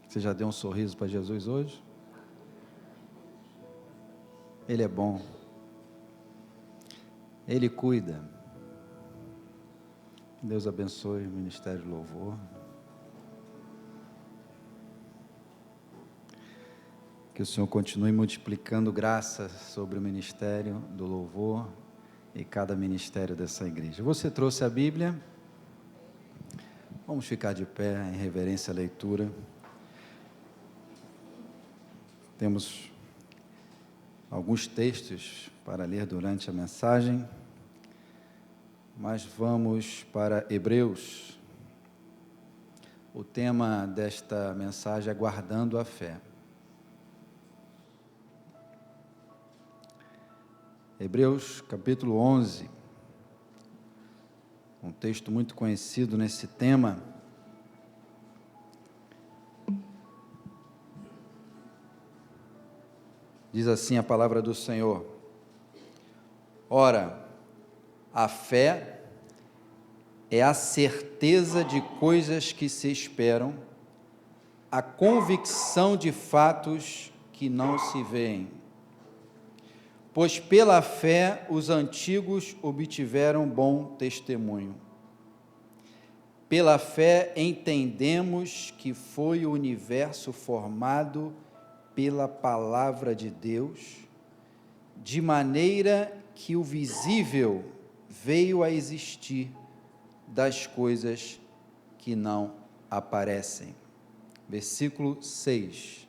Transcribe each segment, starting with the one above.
Você já deu um sorriso para Jesus hoje? Ele é bom. Ele cuida. Deus abençoe o Ministério do Louvor. Que o Senhor continue multiplicando graças sobre o Ministério do Louvor e cada ministério dessa igreja. Você trouxe a Bíblia? Vamos ficar de pé em reverência à leitura. Temos alguns textos para ler durante a mensagem, mas vamos para Hebreus. O tema desta mensagem é guardando a fé. Hebreus capítulo 11, um texto muito conhecido nesse tema. Diz assim a palavra do Senhor: Ora, a fé é a certeza de coisas que se esperam, a convicção de fatos que não se veem. Pois pela fé os antigos obtiveram bom testemunho. Pela fé entendemos que foi o universo formado pela palavra de Deus, de maneira que o visível veio a existir das coisas que não aparecem. Versículo 6.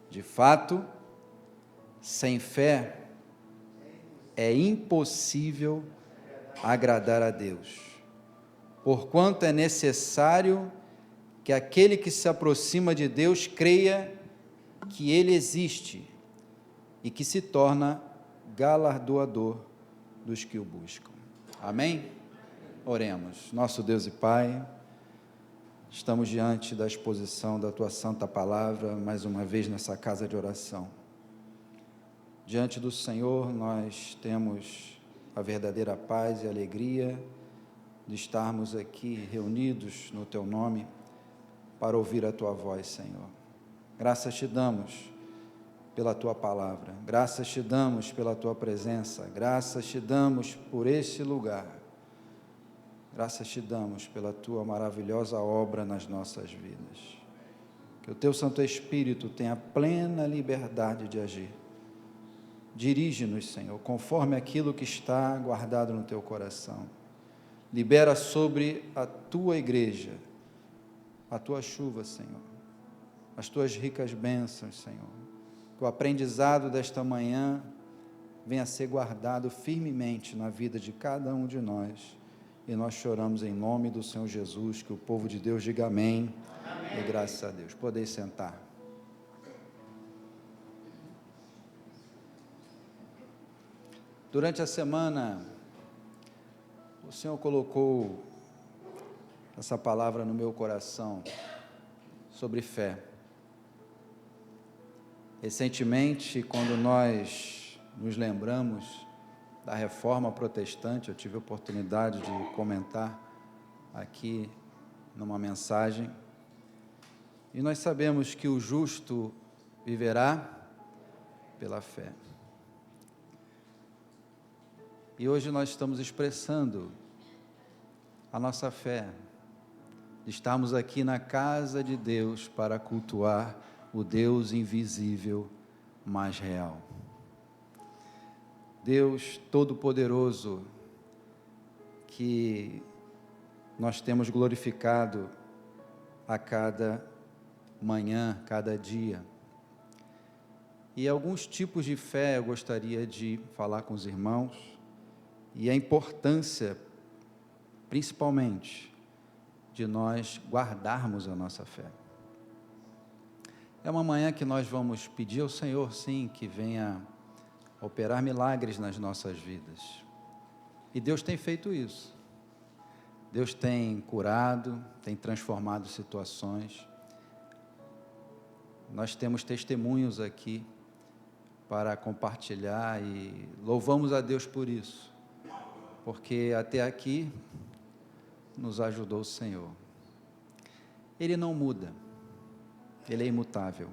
De fato, sem fé é impossível agradar a Deus, porquanto é necessário que aquele que se aproxima de Deus creia que Ele existe e que se torna galardoador dos que o buscam. Amém? Oremos. Nosso Deus e Pai, estamos diante da exposição da Tua Santa Palavra, mais uma vez nessa casa de oração. Diante do Senhor, nós temos a verdadeira paz e alegria de estarmos aqui reunidos no Teu nome para ouvir a Tua voz, Senhor. Graças te damos pela Tua palavra, graças te damos pela Tua presença, graças te damos por este lugar, graças te damos pela Tua maravilhosa obra nas nossas vidas. Que o Teu Santo Espírito tenha plena liberdade de agir. Dirige-nos, Senhor, conforme aquilo que está guardado no Teu coração. Libera sobre a Tua igreja a Tua chuva, Senhor, as Tuas ricas bênçãos, Senhor. Que o aprendizado desta manhã venha a ser guardado firmemente na vida de cada um de nós. E nós choramos em nome do Senhor Jesus, que o povo de Deus diga amém. Amém. E graças a Deus. Podeis sentar. Durante a semana, o Senhor colocou essa palavra no meu coração sobre fé. Recentemente, quando nós nos lembramos da Reforma Protestante, eu tive a oportunidade de comentar aqui numa mensagem, e nós sabemos que o justo viverá pela fé. E hoje nós estamos expressando a nossa fé, de estarmos aqui na casa de Deus para cultuar o Deus invisível, mas real. Deus Todo-Poderoso, que nós temos glorificado a cada manhã, cada dia. E alguns tipos de fé eu gostaria de falar com os irmãos, e a importância, principalmente, de nós guardarmos a nossa fé. É uma manhã que nós vamos pedir ao Senhor, sim, que venha operar milagres nas nossas vidas. E Deus tem feito isso. Deus tem curado, tem transformado situações. Nós temos testemunhos aqui para compartilhar e louvamos a Deus por isso, porque até aqui nos ajudou o Senhor. Ele não muda, Ele é imutável.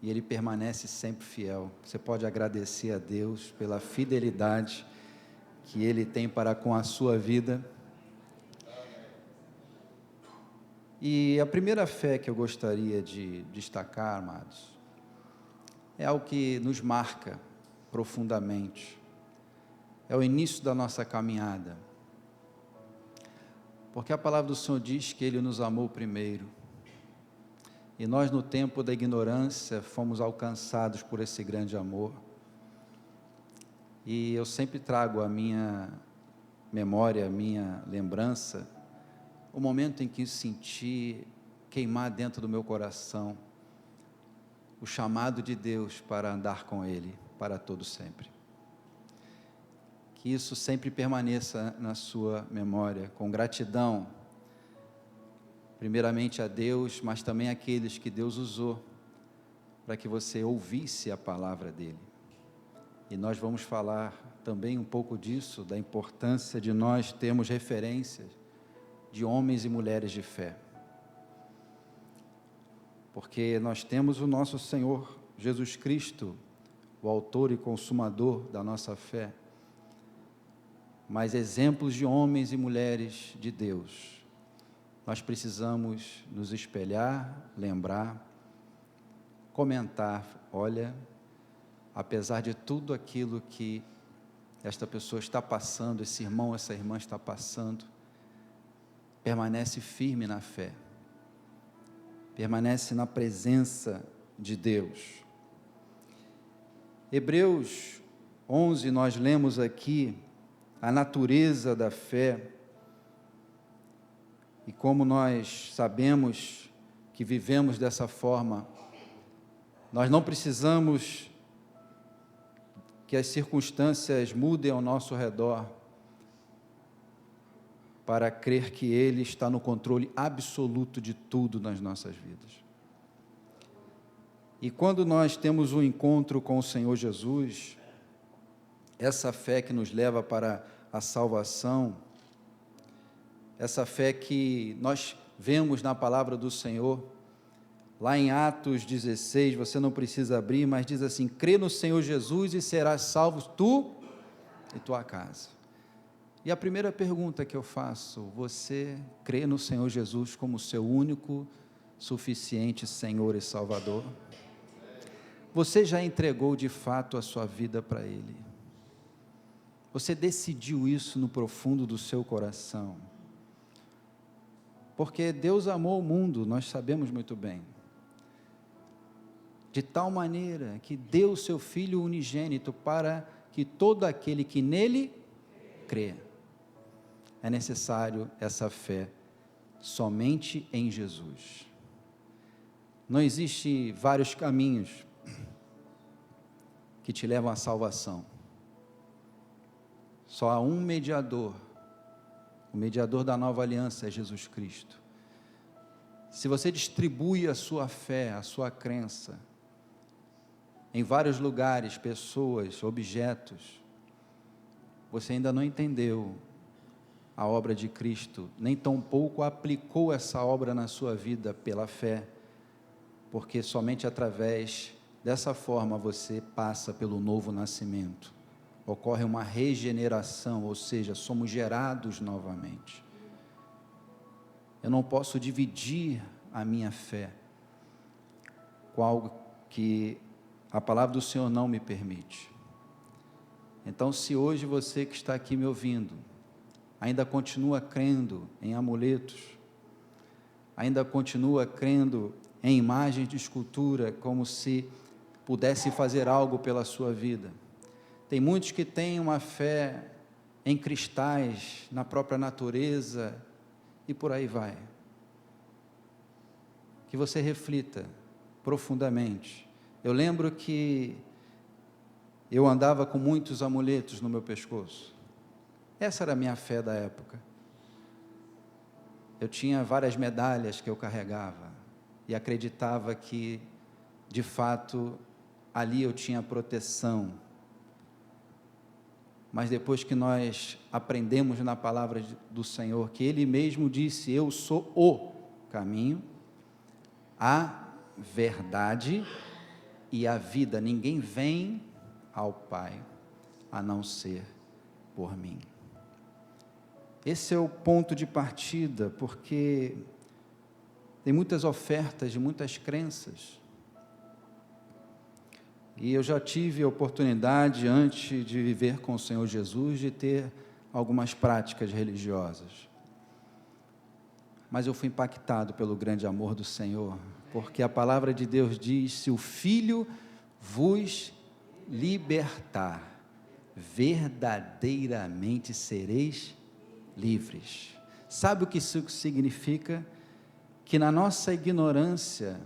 E Ele permanece sempre fiel. Você pode agradecer a Deus pela fidelidade que Ele tem para com a sua vida. E a primeira fé que eu gostaria de destacar, amados, é algo que nos marca profundamente. É o início da nossa caminhada. Porque a palavra do Senhor diz que Ele nos amou primeiro. E nós, no tempo da ignorância, fomos alcançados por esse grande amor. E eu sempre trago à minha memória, à minha lembrança, o momento em que senti queimar dentro do meu coração o chamado de Deus para andar com Ele para todo sempre. Que isso sempre permaneça na sua memória, com gratidão, primeiramente a Deus, mas também àqueles que Deus usou para que você ouvisse a palavra dEle. E nós vamos falar também um pouco disso, da importância de nós termos referências de homens e mulheres de fé. Porque nós temos o nosso Senhor Jesus Cristo, o autor e consumador da nossa fé, mas exemplos de homens e mulheres de Deus, nós precisamos nos espelhar, lembrar, comentar, olha, apesar de tudo aquilo que esta pessoa está passando, esse irmão, essa irmã está passando, permanece firme na fé, permanece na presença de Deus. Hebreus 11, nós lemos aqui a natureza da fé, e como nós sabemos que vivemos dessa forma, nós não precisamos que as circunstâncias mudem ao nosso redor para crer que Ele está no controle absoluto de tudo nas nossas vidas. E quando nós temos um encontro com o Senhor Jesus, essa fé que nos leva para a salvação, essa fé que nós vemos na palavra do Senhor, lá em Atos 16, você não precisa abrir, mas diz assim: crê no Senhor Jesus e serás salvo tu e tua casa. E a primeira pergunta que eu faço: você crê no Senhor Jesus como seu único, suficiente Senhor e Salvador? Você já entregou de fato a sua vida para Ele? Você decidiu isso no profundo do seu coração? Porque Deus amou o mundo, nós sabemos muito bem, de tal maneira que deu o seu Filho unigênito para que todo aquele que nele crê. É necessário essa fé somente em Jesus. Não existe vários caminhos que te levam à salvação. Só há um mediador. O mediador da nova aliança é Jesus Cristo. Se você distribui a sua fé, a sua crença, em vários lugares, pessoas, objetos, você ainda não entendeu a obra de Cristo, nem tampouco aplicou essa obra na sua vida pela fé, porque somente através dessa forma você passa pelo novo nascimento. Ocorre uma regeneração, ou seja, somos gerados novamente. Eu não posso dividir a minha fé com algo que a palavra do Senhor não me permite. Então, se hoje você que está aqui me ouvindo, ainda continua crendo em amuletos, ainda continua crendo em imagens de escultura, como se pudesse fazer algo pela sua vida. Tem muitos que têm uma fé em cristais, na própria natureza, e por aí vai. Que você reflita profundamente. Eu lembro que eu andava com muitos amuletos no meu pescoço. Essa era a minha fé da época. Eu tinha várias medalhas que eu carregava e acreditava que, de fato, ali eu tinha proteção. Mas depois que nós aprendemos na palavra do Senhor, que Ele mesmo disse: eu sou o caminho, a verdade e a vida. Ninguém vem ao Pai a não ser por mim. Esse é o ponto de partida, porque tem muitas ofertas de muitas crenças. E eu já tive a oportunidade, antes de viver com o Senhor Jesus, de ter algumas práticas religiosas. Mas eu fui impactado pelo grande amor do Senhor, porque a palavra de Deus diz: se o Filho vos libertar, verdadeiramente sereis livres. Sabe o que isso significa? Que na nossa ignorância,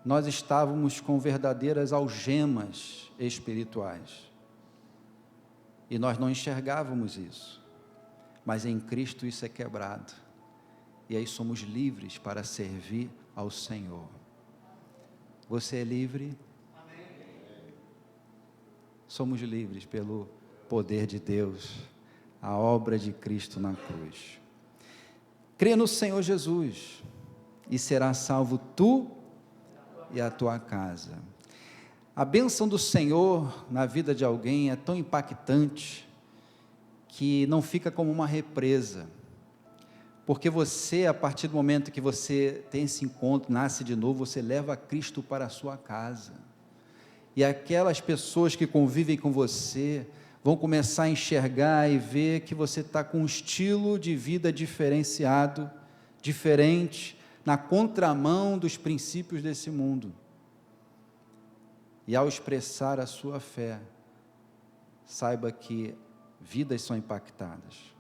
nós estávamos com verdadeiras algemas espirituais, e nós não enxergávamos isso, mas em Cristo isso é quebrado, e aí somos livres para servir ao Senhor. Você é livre? Somos livres pelo poder de Deus, a obra de Cristo na cruz. Crê no Senhor Jesus, e será salvo tu e a tua casa. A bênção do Senhor na vida de alguém é tão impactante, que não fica como uma represa, porque você, a partir do momento que você tem esse encontro, nasce de novo, você leva Cristo para a sua casa, e aquelas pessoas que convivem com você, vão começar a enxergar e ver que você está com um estilo de vida diferenciado, diferente, na contramão dos princípios desse mundo. E ao expressar a sua fé, saiba que vidas são impactadas,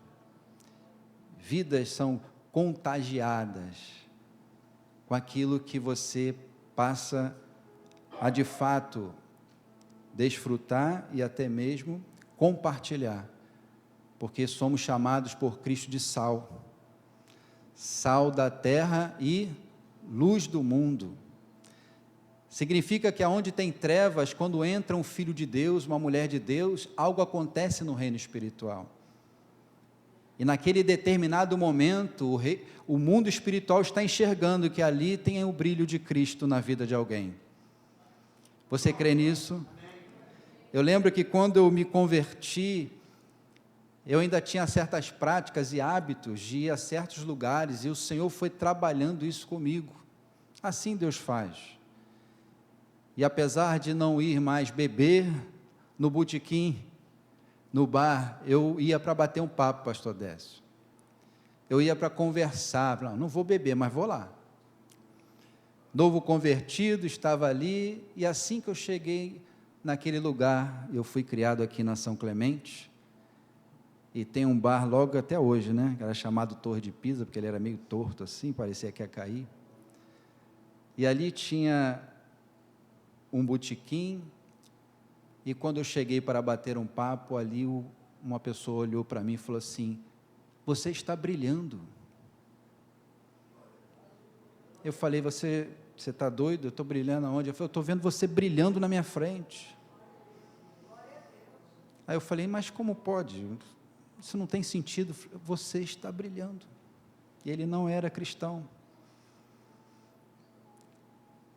vidas são contagiadas com aquilo que você passa a de fato desfrutar e até mesmo compartilhar, porque somos chamados por Cristo de sal, sal da terra e luz do mundo. Significa que aonde tem trevas, quando entra um filho de Deus, uma mulher de Deus, algo acontece no reino espiritual. E naquele determinado momento, o mundo espiritual está enxergando que ali tem o brilho de Cristo na vida de alguém. Você crê nisso? Eu lembro que quando eu me converti, eu ainda tinha certas práticas e hábitos de ir a certos lugares, e o Senhor foi trabalhando isso comigo. Assim Deus faz. E apesar de não ir mais beber no botequim, no bar, eu ia para bater um papo, pastor Décio. Eu ia para conversar, não vou beber, mas vou lá. Novo convertido, estava ali, e assim que eu cheguei naquele lugar, eu fui criado aqui na São Clemente, e tem um bar logo até hoje, né, que era chamado Torre de Pisa, porque ele era meio torto assim, parecia que ia cair, e ali tinha um botequim, e quando eu cheguei para bater um papo, ali uma pessoa olhou para mim e falou assim: você está brilhando. Eu falei: você está doido? Eu estou brilhando aonde? Eu falei: eu estou vendo você brilhando na minha frente. Aí eu falei: mas como pode? Isso não tem sentido. Você está brilhando. E ele não era cristão.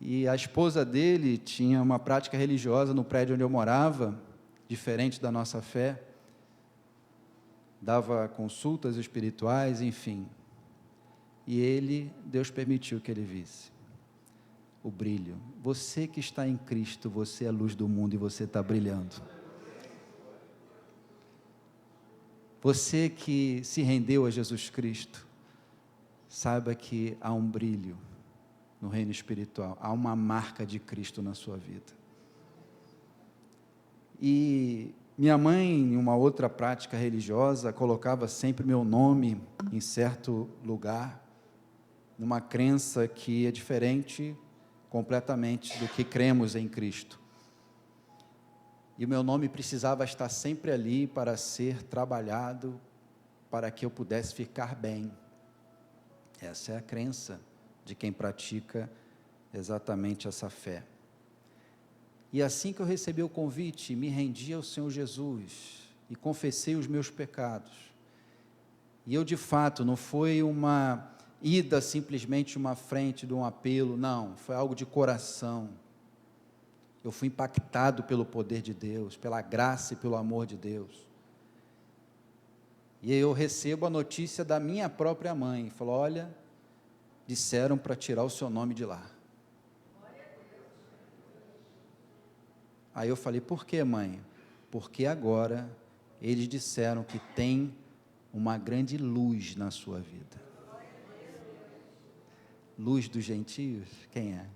E a esposa dele tinha uma prática religiosa no prédio onde eu morava, diferente da nossa fé, dava consultas espirituais, enfim. E Deus permitiu que ele visse o brilho. Você que está em Cristo, você é a luz do mundo e você está brilhando. Você que se rendeu a Jesus Cristo, saiba que há um brilho no reino espiritual, há uma marca de Cristo na sua vida. E minha mãe, em uma outra prática religiosa, colocava sempre meu nome em certo lugar, numa crença que é diferente completamente do que cremos em Cristo. E o meu nome precisava estar sempre ali para ser trabalhado, para que eu pudesse ficar bem. Essa é a crença de quem pratica exatamente essa fé. E assim que eu recebi o convite, me rendi ao Senhor Jesus e confessei os meus pecados. E eu, de fato, não foi uma ida simplesmente uma frente de um apelo, não, foi algo de coração. Eu fui impactado pelo poder de Deus, pela graça e pelo amor de Deus. E eu recebo a notícia da minha própria mãe, falou, olha, disseram para tirar o seu nome de lá. Aí eu falei, por que, mãe? Porque agora eles disseram que tem uma grande luz na sua vida. Luz dos gentios, quem é?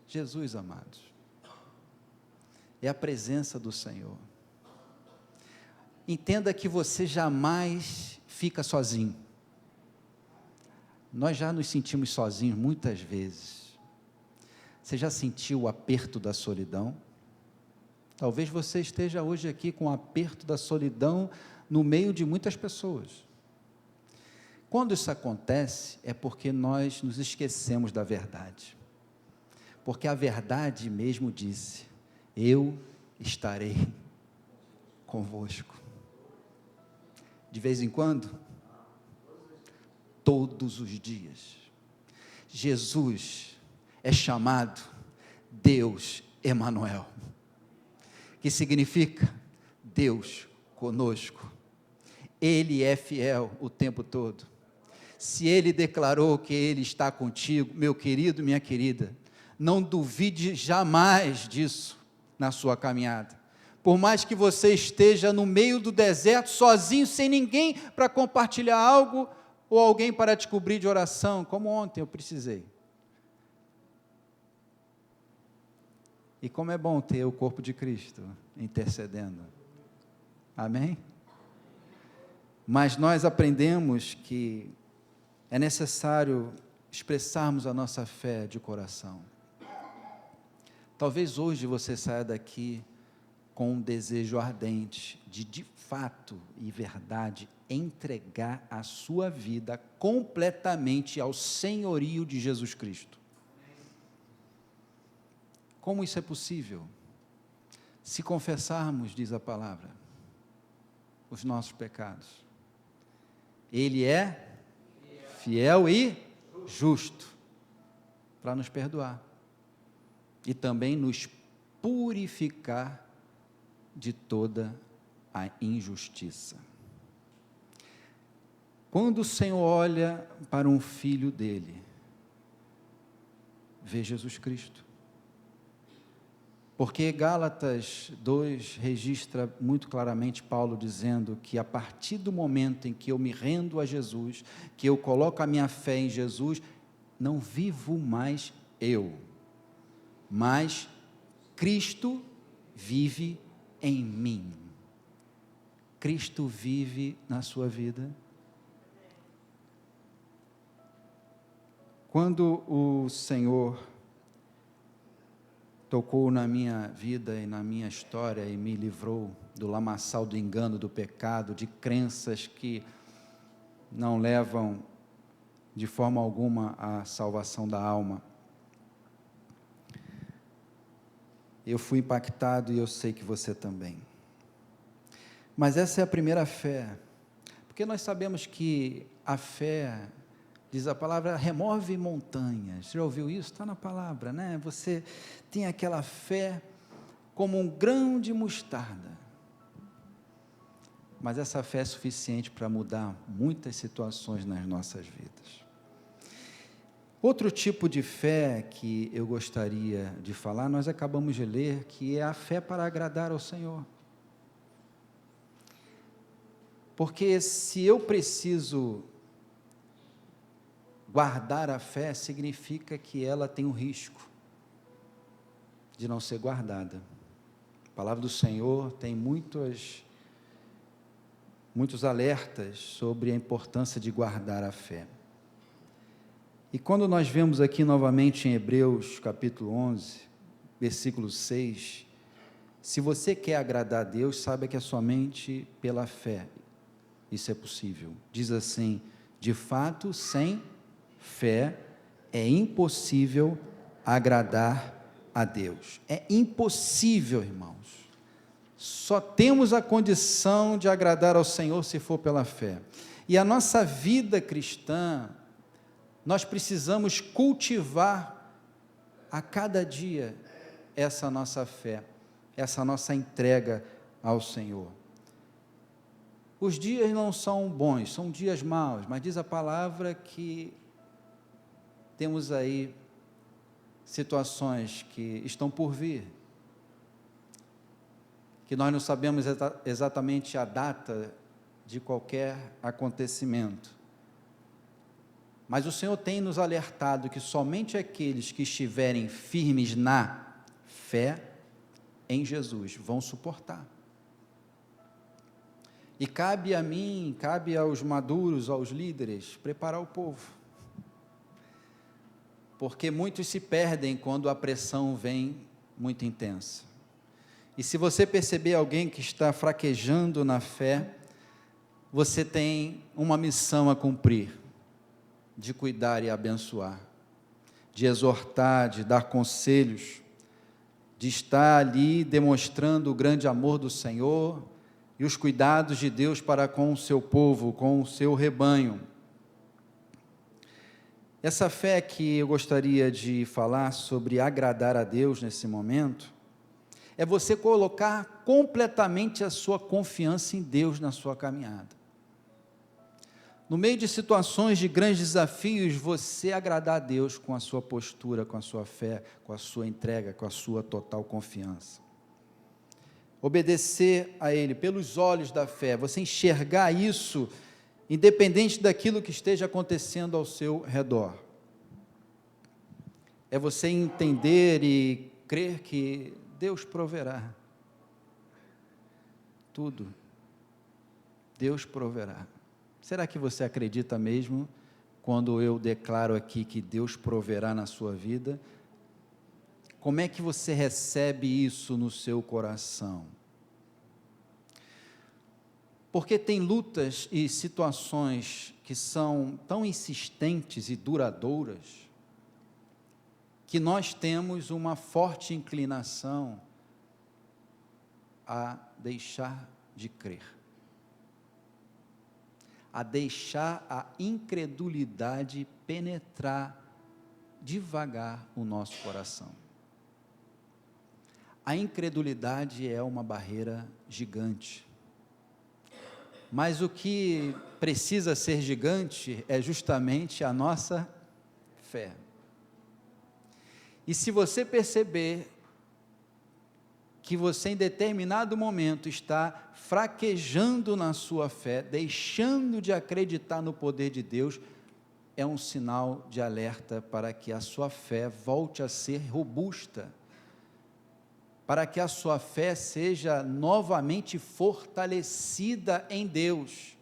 Jesus, amados. É a presença do Senhor. Entenda que você jamais fica sozinho. Nós já nos sentimos sozinhos muitas vezes. Você já sentiu o aperto da solidão? Talvez você esteja hoje aqui com o aperto da solidão no meio de muitas pessoas. Quando isso acontece, é porque nós nos esquecemos da verdade. Porque a verdade mesmo disse, eu estarei convosco. De vez em quando? Todos os dias. Jesus é chamado Deus Emanuel, que significa Deus conosco. Ele é fiel o tempo todo. Se Ele declarou que Ele está contigo, meu querido, minha querida, não duvide jamais disso na sua caminhada. Por mais que você esteja no meio do deserto, sozinho, sem ninguém para compartilhar algo, ou alguém para te cobrir de oração, como ontem eu precisei. E como é bom ter o corpo de Cristo intercedendo. Amém? Mas nós aprendemos que é necessário expressarmos a nossa fé de coração. Talvez hoje você saia daqui com um desejo ardente de fato e verdade, entregar a sua vida completamente ao senhorio de Jesus Cristo. Como isso é possível? Se confessarmos, diz a palavra, os nossos pecados. Ele é fiel e justo para nos perdoar e também nos purificar de toda a injustiça. Quando o Senhor olha para um filho dele, vê Jesus Cristo. Porque Gálatas 2 registra muito claramente Paulo dizendo que a partir do momento em que eu me rendo a Jesus, que eu coloco a minha fé em Jesus, não vivo mais eu, mas Cristo vive em mim. Cristo vive na sua vida. Quando o Senhor tocou na minha vida e na minha história e me livrou do lamaçal do engano, do pecado, de crenças que não levam de forma alguma à salvação da alma. Eu fui impactado e eu sei que você também. Mas essa é a primeira fé, porque nós sabemos que a fé, diz a palavra, remove montanhas. Já ouviu isso? Está na palavra, né? Você tem aquela fé como um grão de mostarda. Mas essa fé é suficiente para mudar muitas situações nas nossas vidas. Outro tipo de fé que eu gostaria de falar, nós acabamos de ler, que é a fé para agradar ao Senhor. Porque se eu preciso guardar a fé, significa que ela tem um risco de não ser guardada. A palavra do Senhor tem muitos alertas sobre a importância de guardar a fé. E quando nós vemos aqui novamente em Hebreus capítulo 11, versículo 6, se você quer agradar a Deus, saiba que é somente pela fé isso é possível. Diz assim, de fato, sem fé é impossível agradar a Deus. É impossível, irmãos. Só temos a condição de agradar ao Senhor se for pela fé. E a nossa vida cristã, nós precisamos cultivar a cada dia essa nossa fé, essa nossa entrega ao Senhor. Os dias não são bons, são dias maus, mas diz a palavra que temos aí situações que estão por vir, que nós não sabemos exatamente a data de qualquer acontecimento. Mas o Senhor tem nos alertado que somente aqueles que estiverem firmes na fé em Jesus vão suportar. E cabe a mim, cabe aos maduros, aos líderes, preparar o povo. Porque muitos se perdem quando a pressão vem muito intensa. E se você perceber alguém que está fraquejando na fé, você tem uma missão a cumprir, de cuidar e abençoar, de exortar, de dar conselhos, de estar ali demonstrando o grande amor do Senhor e os cuidados de Deus para com o seu povo, com o seu rebanho. Essa fé que eu gostaria de falar sobre agradar a Deus nesse momento, é você colocar completamente a sua confiança em Deus na sua caminhada. No meio de situações de grandes desafios, você agradar a Deus com a sua postura, com a sua fé, com a sua entrega, com a sua total confiança. Obedecer a Ele pelos olhos da fé, você enxergar isso, independente daquilo que esteja acontecendo ao seu redor. É você entender e crer que Deus proverá. Tudo. Deus proverá. Será que você acredita mesmo quando eu declaro aqui que Deus proverá na sua vida? Como é que você recebe isso no seu coração? Porque tem lutas e situações que são tão insistentes e duradouras, que nós temos uma forte inclinação a deixar de crer, a deixar a incredulidade penetrar devagar o nosso coração. A incredulidade é uma barreira gigante, mas o que precisa ser gigante é justamente a nossa fé. E se você perceber que você em determinado momento está fraquejando na sua fé, deixando de acreditar no poder de Deus, é um sinal de alerta para que a sua fé volte a ser robusta, para que a sua fé seja novamente fortalecida em Deus.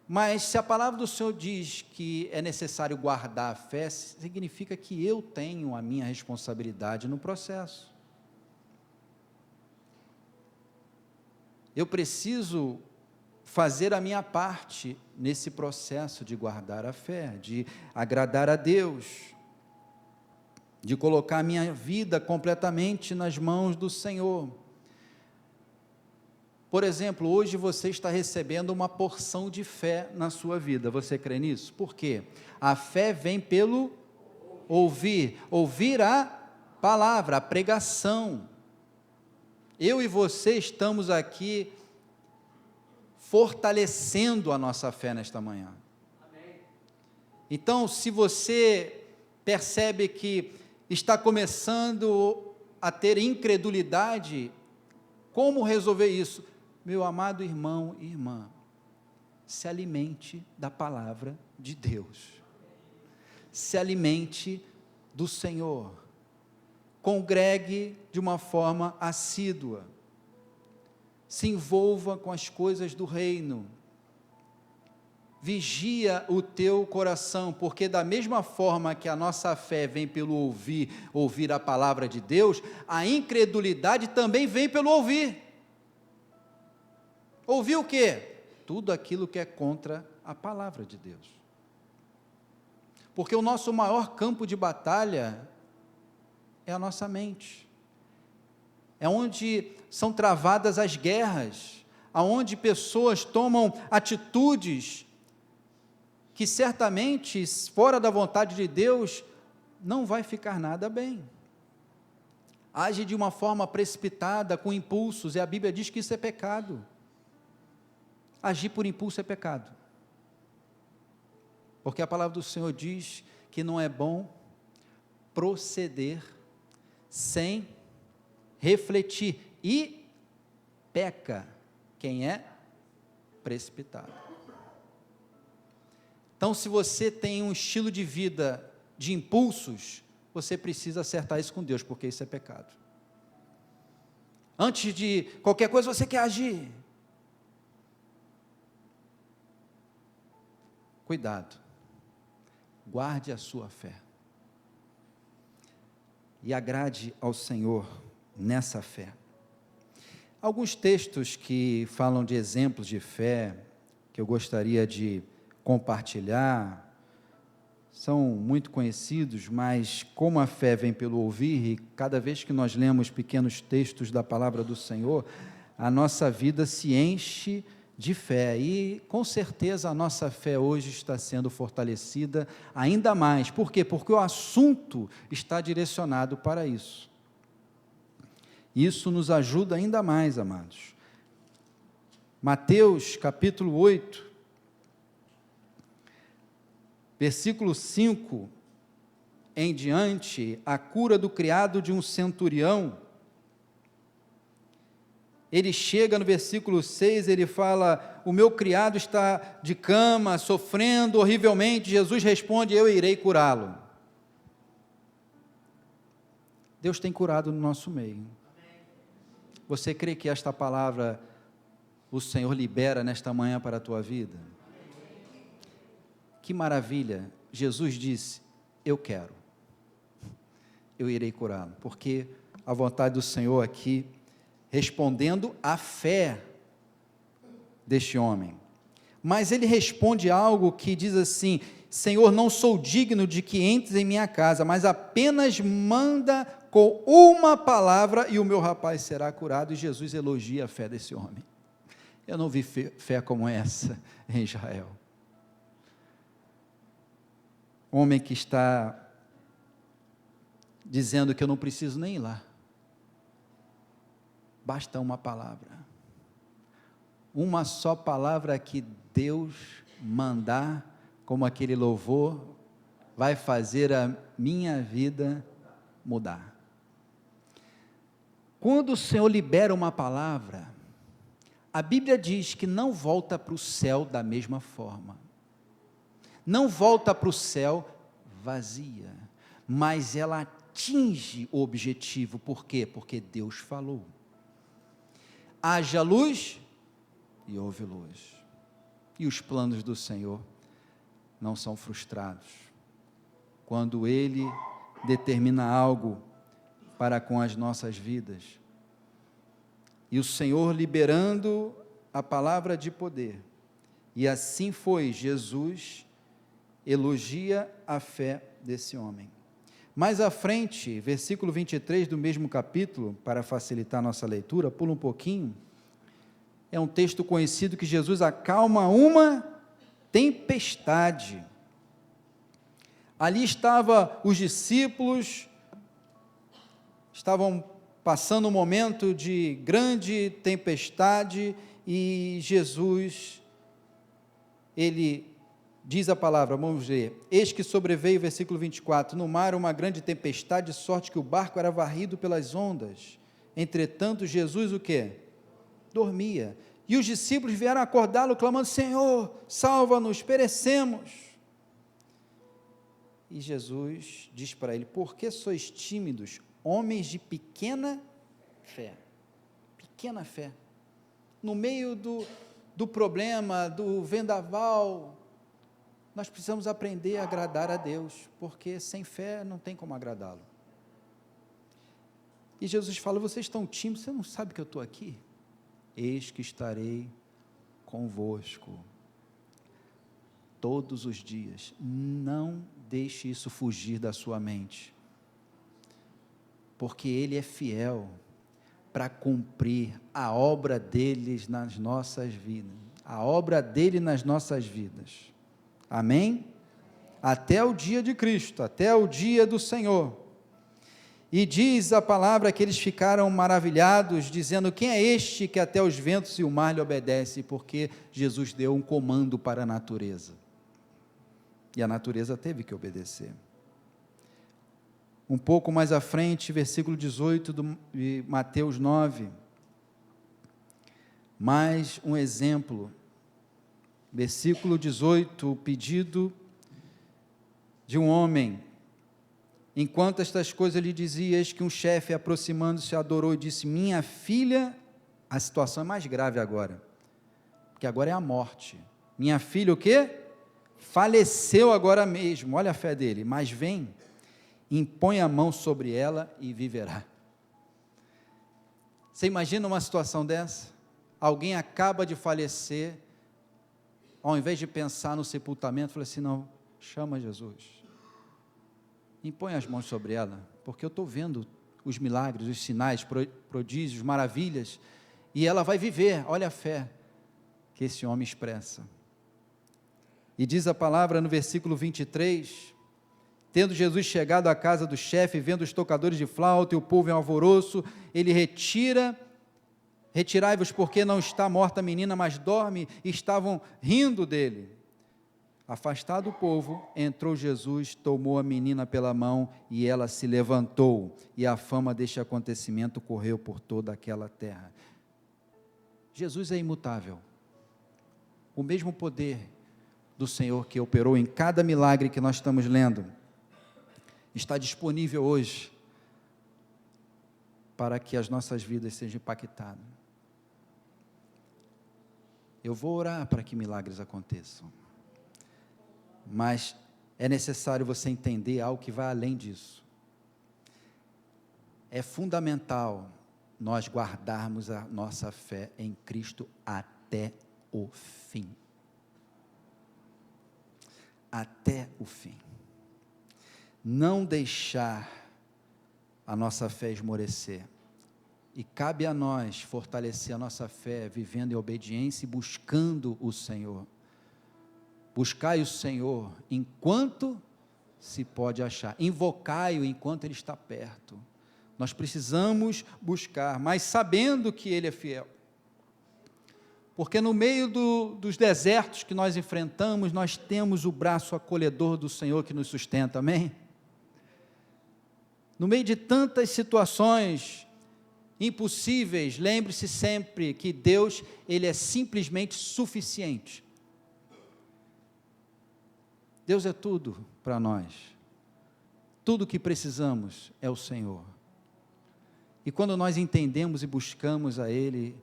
Mas se a palavra do Senhor diz que é necessário guardar a fé, significa que eu tenho a minha responsabilidade no processo. Eu preciso fazer a minha parte nesse processo de guardar a fé, de agradar a Deus, de colocar a minha vida completamente nas mãos do Senhor. Por exemplo, hoje você está recebendo uma porção de fé na sua vida, você crê nisso? Por quê? A fé vem pelo ouvir a palavra, a pregação. Eu e você estamos aqui fortalecendo a nossa fé nesta manhã. Então, se você percebe que está começando a ter incredulidade, como resolver isso? Meu amado irmão e irmã, se alimente da palavra de Deus, se alimente do Senhor, congregue de uma forma assídua, se envolva com as coisas do reino, vigia o teu coração, porque da mesma forma que a nossa fé vem pelo ouvir a palavra de Deus, a incredulidade também vem pelo ouvir. Ouvir o quê? Tudo aquilo que é contra a palavra de Deus. Porque o nosso maior campo de batalha é a nossa mente. é onde são travadas as guerras, aonde pessoas tomam atitudes que certamente, fora da vontade de Deus, não vai ficar nada bem. Age de uma forma precipitada, com impulsos, e a Bíblia diz que isso é pecado. Agir por impulso é pecado. Porque a palavra do Senhor diz que não é bom proceder sem refletir, e peca quem é precipitado. Então, se você tem um estilo de vida de impulsos, você precisa acertar isso com Deus, porque isso é pecado. Antes de qualquer coisa, você quer agir. Cuidado, guarde a sua fé e agrade ao Senhor nessa fé. Alguns textos que falam de exemplos de fé, que eu gostaria de compartilhar, são muito conhecidos, mas como a fé vem pelo ouvir, e cada vez que nós lemos pequenos textos da palavra do Senhor, a nossa vida se enche de fé, e com certeza a nossa fé hoje está sendo fortalecida ainda mais. Por quê? Porque o assunto está direcionado para isso. Isso nos ajuda ainda mais, amados. Mateus capítulo 8, versículo 5 em diante, a cura do criado de um centurião. Ele chega no versículo 6, ele fala: o meu criado está de cama, sofrendo horrivelmente. Jesus responde: eu irei curá-lo. Deus tem curado no nosso meio. Você crê que esta palavra o Senhor libera nesta manhã para a tua vida? Que maravilha! Jesus disse: eu quero, eu irei curá-lo, porque a vontade do Senhor aqui, respondendo à fé deste homem. Mas ele responde algo que diz assim: Senhor, não sou digno de que entres em minha casa, mas apenas manda com uma palavra e o meu rapaz será curado. E Jesus elogia a fé desse homem. Eu não vi fé como essa em Israel. Homem que está dizendo que eu não preciso nem ir lá. Basta uma palavra. Uma só palavra que Deus mandar, como aquele louvor, vai fazer a minha vida mudar. Quando o Senhor libera uma palavra, a Bíblia diz que não volta para o céu da mesma forma. Não volta para o céu vazia, mas ela atinge o objetivo. Por quê? Porque Deus falou. Haja luz e houve luz. E os planos do Senhor não são frustrados. Quando Ele determina algo para com as nossas vidas. E o Senhor liberando a palavra de poder. E assim foi. Jesus elogia a fé desse homem. Mais à frente, versículo 23 do mesmo capítulo, para facilitar a nossa leitura, pula um pouquinho, é um texto conhecido que Jesus acalma uma tempestade. Ali estavam os discípulos, estavam passando um momento de grande tempestade, e Jesus, ele diz a palavra, vamos ver: eis que sobreveio, versículo 24, no mar uma grande tempestade, de sorte que o barco era varrido pelas ondas. Entretanto, Jesus o quê? Dormia. E os discípulos vieram acordá-lo, clamando: Senhor, salva-nos, perecemos. E Jesus diz para ele: por que sois tímidos, homens de pequena fé? Pequena fé. No meio do problema, do vendaval, nós precisamos aprender a agradar a Deus, porque sem fé não tem como agradá-lo. E Jesus fala: vocês estão tímidos, você não sabe que eu estou aqui? Eis que estarei convosco todos os dias. Não deixe isso fugir da sua mente, porque Ele é fiel para cumprir a obra deles nas nossas vidas, a obra dele nas nossas vidas. Amém? Até o dia de Cristo, até o dia do Senhor. E diz a palavra que eles ficaram maravilhados, dizendo: quem é este que até os ventos e o mar lhe obedece? Porque Jesus deu um comando para a natureza, e a natureza teve que obedecer. Um pouco mais à frente, versículo 18 de Mateus 9, mais um exemplo, versículo 18, o pedido de um homem: enquanto estas coisas lhe dizia, eis que um chefe, aproximando-se, adorou e disse: minha filha, a situação é mais grave agora, porque agora é a morte, minha filha o quê? Faleceu agora mesmo, olha a fé dele, mas vem, impõe a mão sobre ela e viverá. Você imagina uma situação dessa? Alguém acaba de falecer, ao invés de pensar no sepultamento, fala assim: não, chama Jesus, impõe as mãos sobre ela, porque eu estou vendo os milagres, os sinais, prodígios, maravilhas, e ela vai viver. Olha a fé que esse homem expressa. E diz a palavra no versículo 23, tendo Jesus chegado à casa do chefe, vendo os tocadores de flauta e o povo em alvoroço, ele retirai-vos, porque não está morta a menina, mas dorme, e estavam rindo dele. Afastado o povo, entrou Jesus, tomou a menina pela mão, e ela se levantou, e a fama deste acontecimento correu por toda aquela terra. Jesus é imutável. O mesmo poder do Senhor que operou em cada milagre que nós estamos lendo, está disponível hoje para que as nossas vidas sejam impactadas. Eu vou orar para que milagres aconteçam, mas é necessário você entender algo que vai além disso. É fundamental nós guardarmos a nossa fé em Cristo até o fim. Até o fim. Não deixar a nossa fé esmorecer, e cabe a nós fortalecer a nossa fé, vivendo em obediência e buscando o Senhor. Buscai o Senhor enquanto se pode achar, invocai-o enquanto Ele está perto. Nós precisamos buscar, mas sabendo que Ele é fiel, porque no meio dos desertos que nós enfrentamos, nós temos o braço acolhedor do Senhor que nos sustenta, amém? No meio de tantas situações impossíveis, lembre-se sempre que Deus, Ele é simplesmente suficiente. Deus é tudo para nós, tudo o que precisamos é o Senhor, e quando nós entendemos e buscamos a Ele,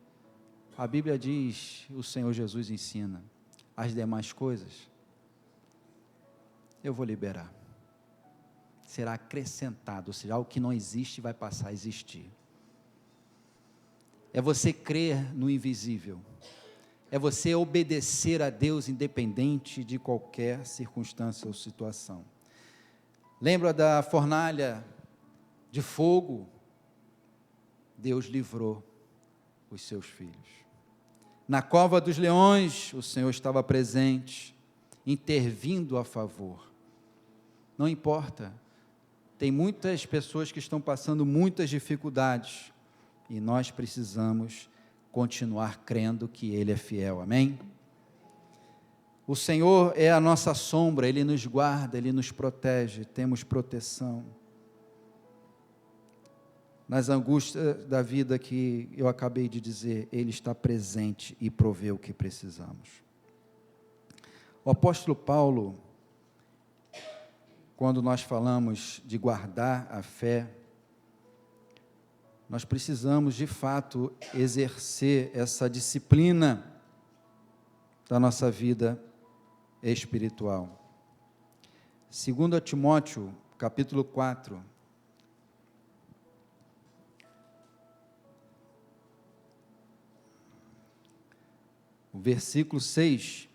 a Bíblia diz, o Senhor Jesus ensina, as demais coisas, eu vou liberar, será acrescentado, ou seja, algo que não existe vai passar a existir. É você crer no invisível, é você obedecer a Deus independente de qualquer circunstância ou situação. Lembra da fornalha de fogo? Deus livrou os seus filhos. Na cova dos leões, o Senhor estava presente, intervindo a favor. Não importa, tem muitas pessoas que estão passando muitas dificuldades, e nós precisamos continuar crendo que Ele é fiel, amém? O Senhor é a nossa sombra, Ele nos guarda, Ele nos protege, temos proteção. Nas angústias da vida que eu acabei de dizer, Ele está presente e provê o que precisamos. O apóstolo Paulo, quando nós falamos de guardar a fé, nós precisamos de fato exercer essa disciplina da nossa vida espiritual. 2 Timóteo, capítulo 4, o versículo 6,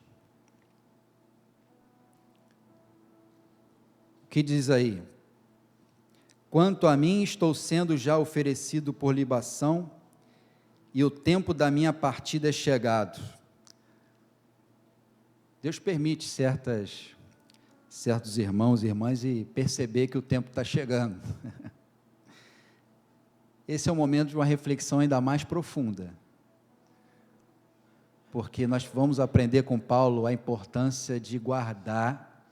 o que diz aí? Quanto a mim, estou sendo já oferecido por libação e o tempo da minha partida é chegado. Deus permite certos irmãos e irmãs e perceber que o tempo está chegando. Esse é o momento de uma reflexão ainda mais profunda, porque nós vamos aprender com Paulo a importância de guardar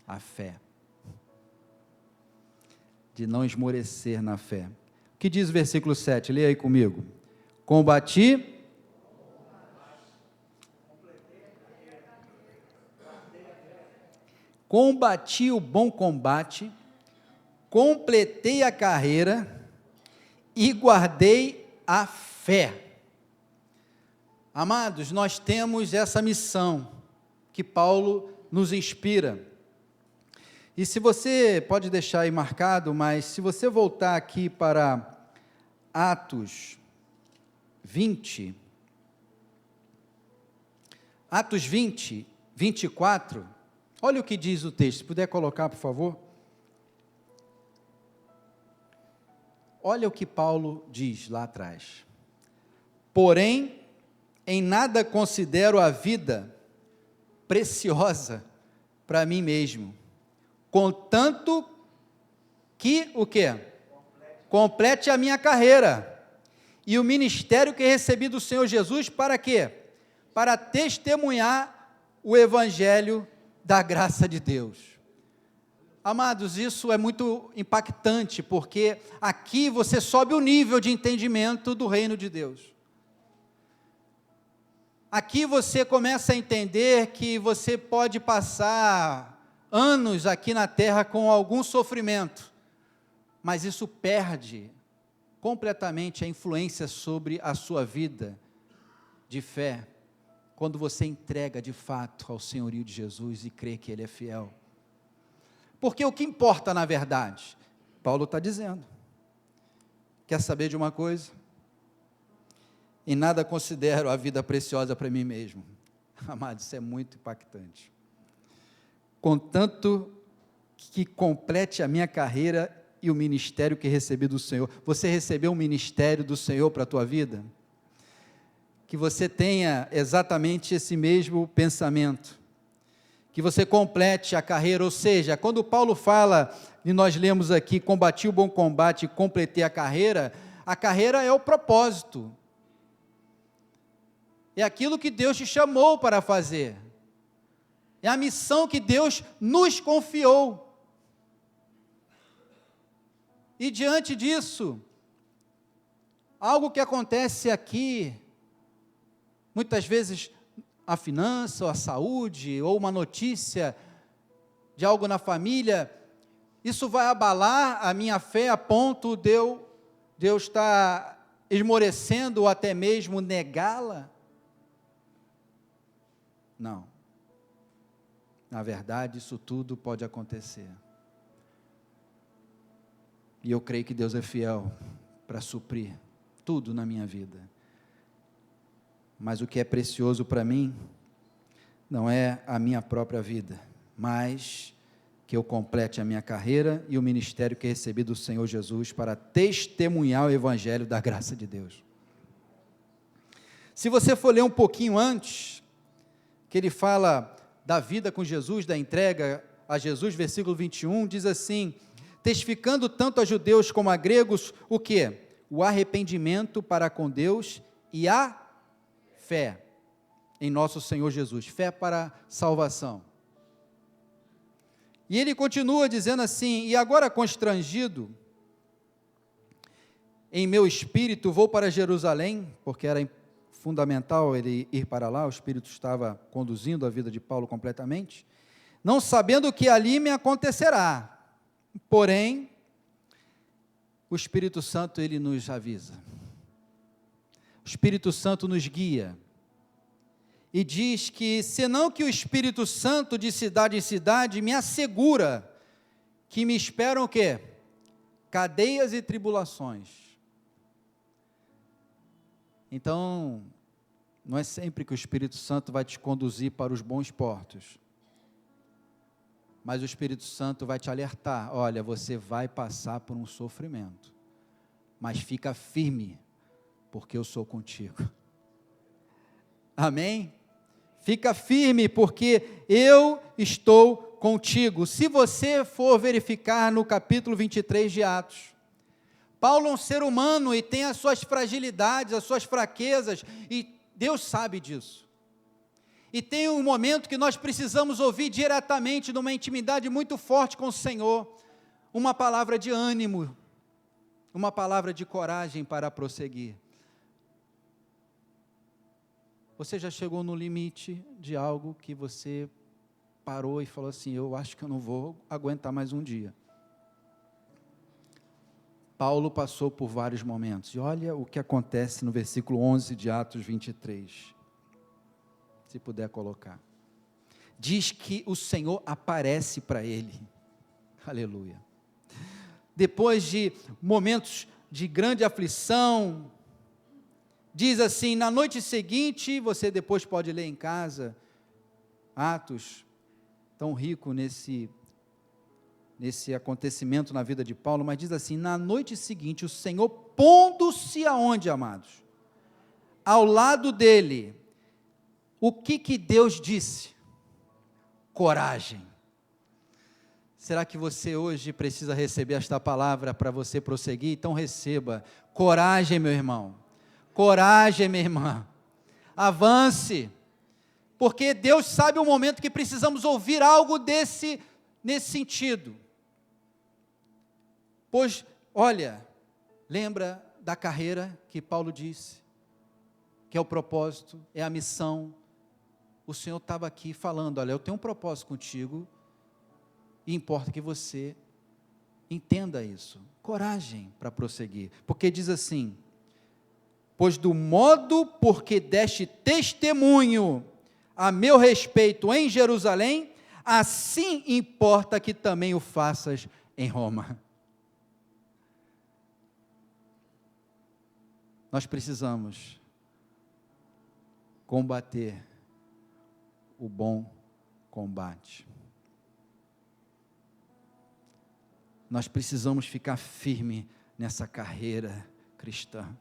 a fé, de não esmorecer na fé. O que diz o versículo 7? Leia aí comigo. Combati o bom combate, completei a carreira e guardei a fé. Amados, nós temos essa missão que Paulo nos inspira. E se você, pode deixar aí marcado, mas se você voltar aqui para Atos 20, 24, olha o que diz o texto, se puder colocar, por favor. Olha o que Paulo diz lá atrás. Porém, em nada considero a vida preciosa para mim mesmo, contanto que, o quê? Complete a minha carreira e o ministério que recebi do Senhor Jesus, para quê? Para testemunhar o evangelho da graça de Deus. Amados, isso é muito impactante, porque aqui você sobe o nível de entendimento do reino de Deus. Aqui você começa a entender que você pode passar anos aqui na terra com algum sofrimento, mas isso perde completamente a influência sobre a sua vida de fé, quando você entrega de fato ao senhorio de Jesus e crê que Ele é fiel. Porque o que importa na verdade? Paulo está dizendo. Quer saber de uma coisa? Em nada considero a vida preciosa para mim mesmo. Amado, isso é muito impactante. Contanto que complete a minha carreira e o ministério que recebi do Senhor. Você recebeu um ministério do Senhor para a tua vida? Que você tenha exatamente esse mesmo pensamento. Que você complete a carreira, ou seja, quando Paulo fala, e nós lemos aqui, combati o bom combate e completei a carreira é o propósito, é aquilo que Deus te chamou para fazer, é a missão que Deus nos confiou, e diante disso, algo que acontece aqui, muitas vezes, a finança, ou a saúde, ou uma notícia de algo na família, isso vai abalar a minha fé a ponto de eu estar esmorecendo ou até mesmo negá-la? Não. Na verdade, isso tudo pode acontecer. E eu creio que Deus é fiel para suprir tudo na minha vida. Mas o que é precioso para mim não é a minha própria vida, mas que eu complete a minha carreira e o ministério que recebi do Senhor Jesus para testemunhar o evangelho da graça de Deus. Se você for ler um pouquinho antes, que ele fala da vida com Jesus, da entrega a Jesus, versículo 21, diz assim: testificando tanto a judeus como a gregos, o quê? O arrependimento para com Deus e a fé em nosso Senhor Jesus, fé para salvação. E ele continua dizendo assim: e agora constrangido em meu espírito, vou para Jerusalém, porque era fundamental ele ir para lá, o Espírito estava conduzindo a vida de Paulo completamente, não sabendo o que ali me acontecerá, porém, o Espírito Santo, ele nos avisa, o Espírito Santo nos guia, e diz que, senão que o Espírito Santo de cidade em cidade me assegura que me esperam o quê? Cadeias e tribulações. Então, não é sempre que o Espírito Santo vai te conduzir para os bons portos, mas o Espírito Santo vai te alertar: olha, você vai passar por um sofrimento, mas fica firme, porque eu sou contigo. Amém? Fica firme, porque eu estou contigo. Se você for verificar no capítulo 23 de Atos, Paulo é um ser humano e tem as suas fragilidades, as suas fraquezas, e Deus sabe disso. E tem um momento que nós precisamos ouvir diretamente, numa intimidade muito forte com o Senhor, uma palavra de ânimo, uma palavra de coragem para prosseguir. Você já chegou no limite de algo que você parou e falou assim, eu acho que eu não vou aguentar mais um dia. Paulo passou por vários momentos, e olha o que acontece no versículo 11 de Atos 23, se puder colocar. Diz que o Senhor aparece para ele, aleluia. Depois de momentos de grande aflição, diz assim, na noite seguinte, você depois pode ler em casa, Atos, tão rico nesse acontecimento na vida de Paulo, mas diz assim, na noite seguinte, o Senhor pondo-se aonde, amados? Ao lado dele, o que Deus disse? Coragem. Será que você hoje precisa receber esta palavra para você prosseguir? Então receba, coragem, meu irmão, coragem, minha irmã, avance, porque Deus sabe o momento que precisamos ouvir algo nesse sentido. Pois, olha, lembra da carreira que Paulo disse, que é o propósito, é a missão. O Senhor estava aqui falando, olha, eu tenho um propósito contigo, e importa que você entenda isso. Coragem para prosseguir, porque diz assim, pois do modo porque deste testemunho a meu respeito em Jerusalém, assim importa que também o faças em Roma. Nós precisamos combater o bom combate. Nós precisamos ficar firme nessa carreira cristã,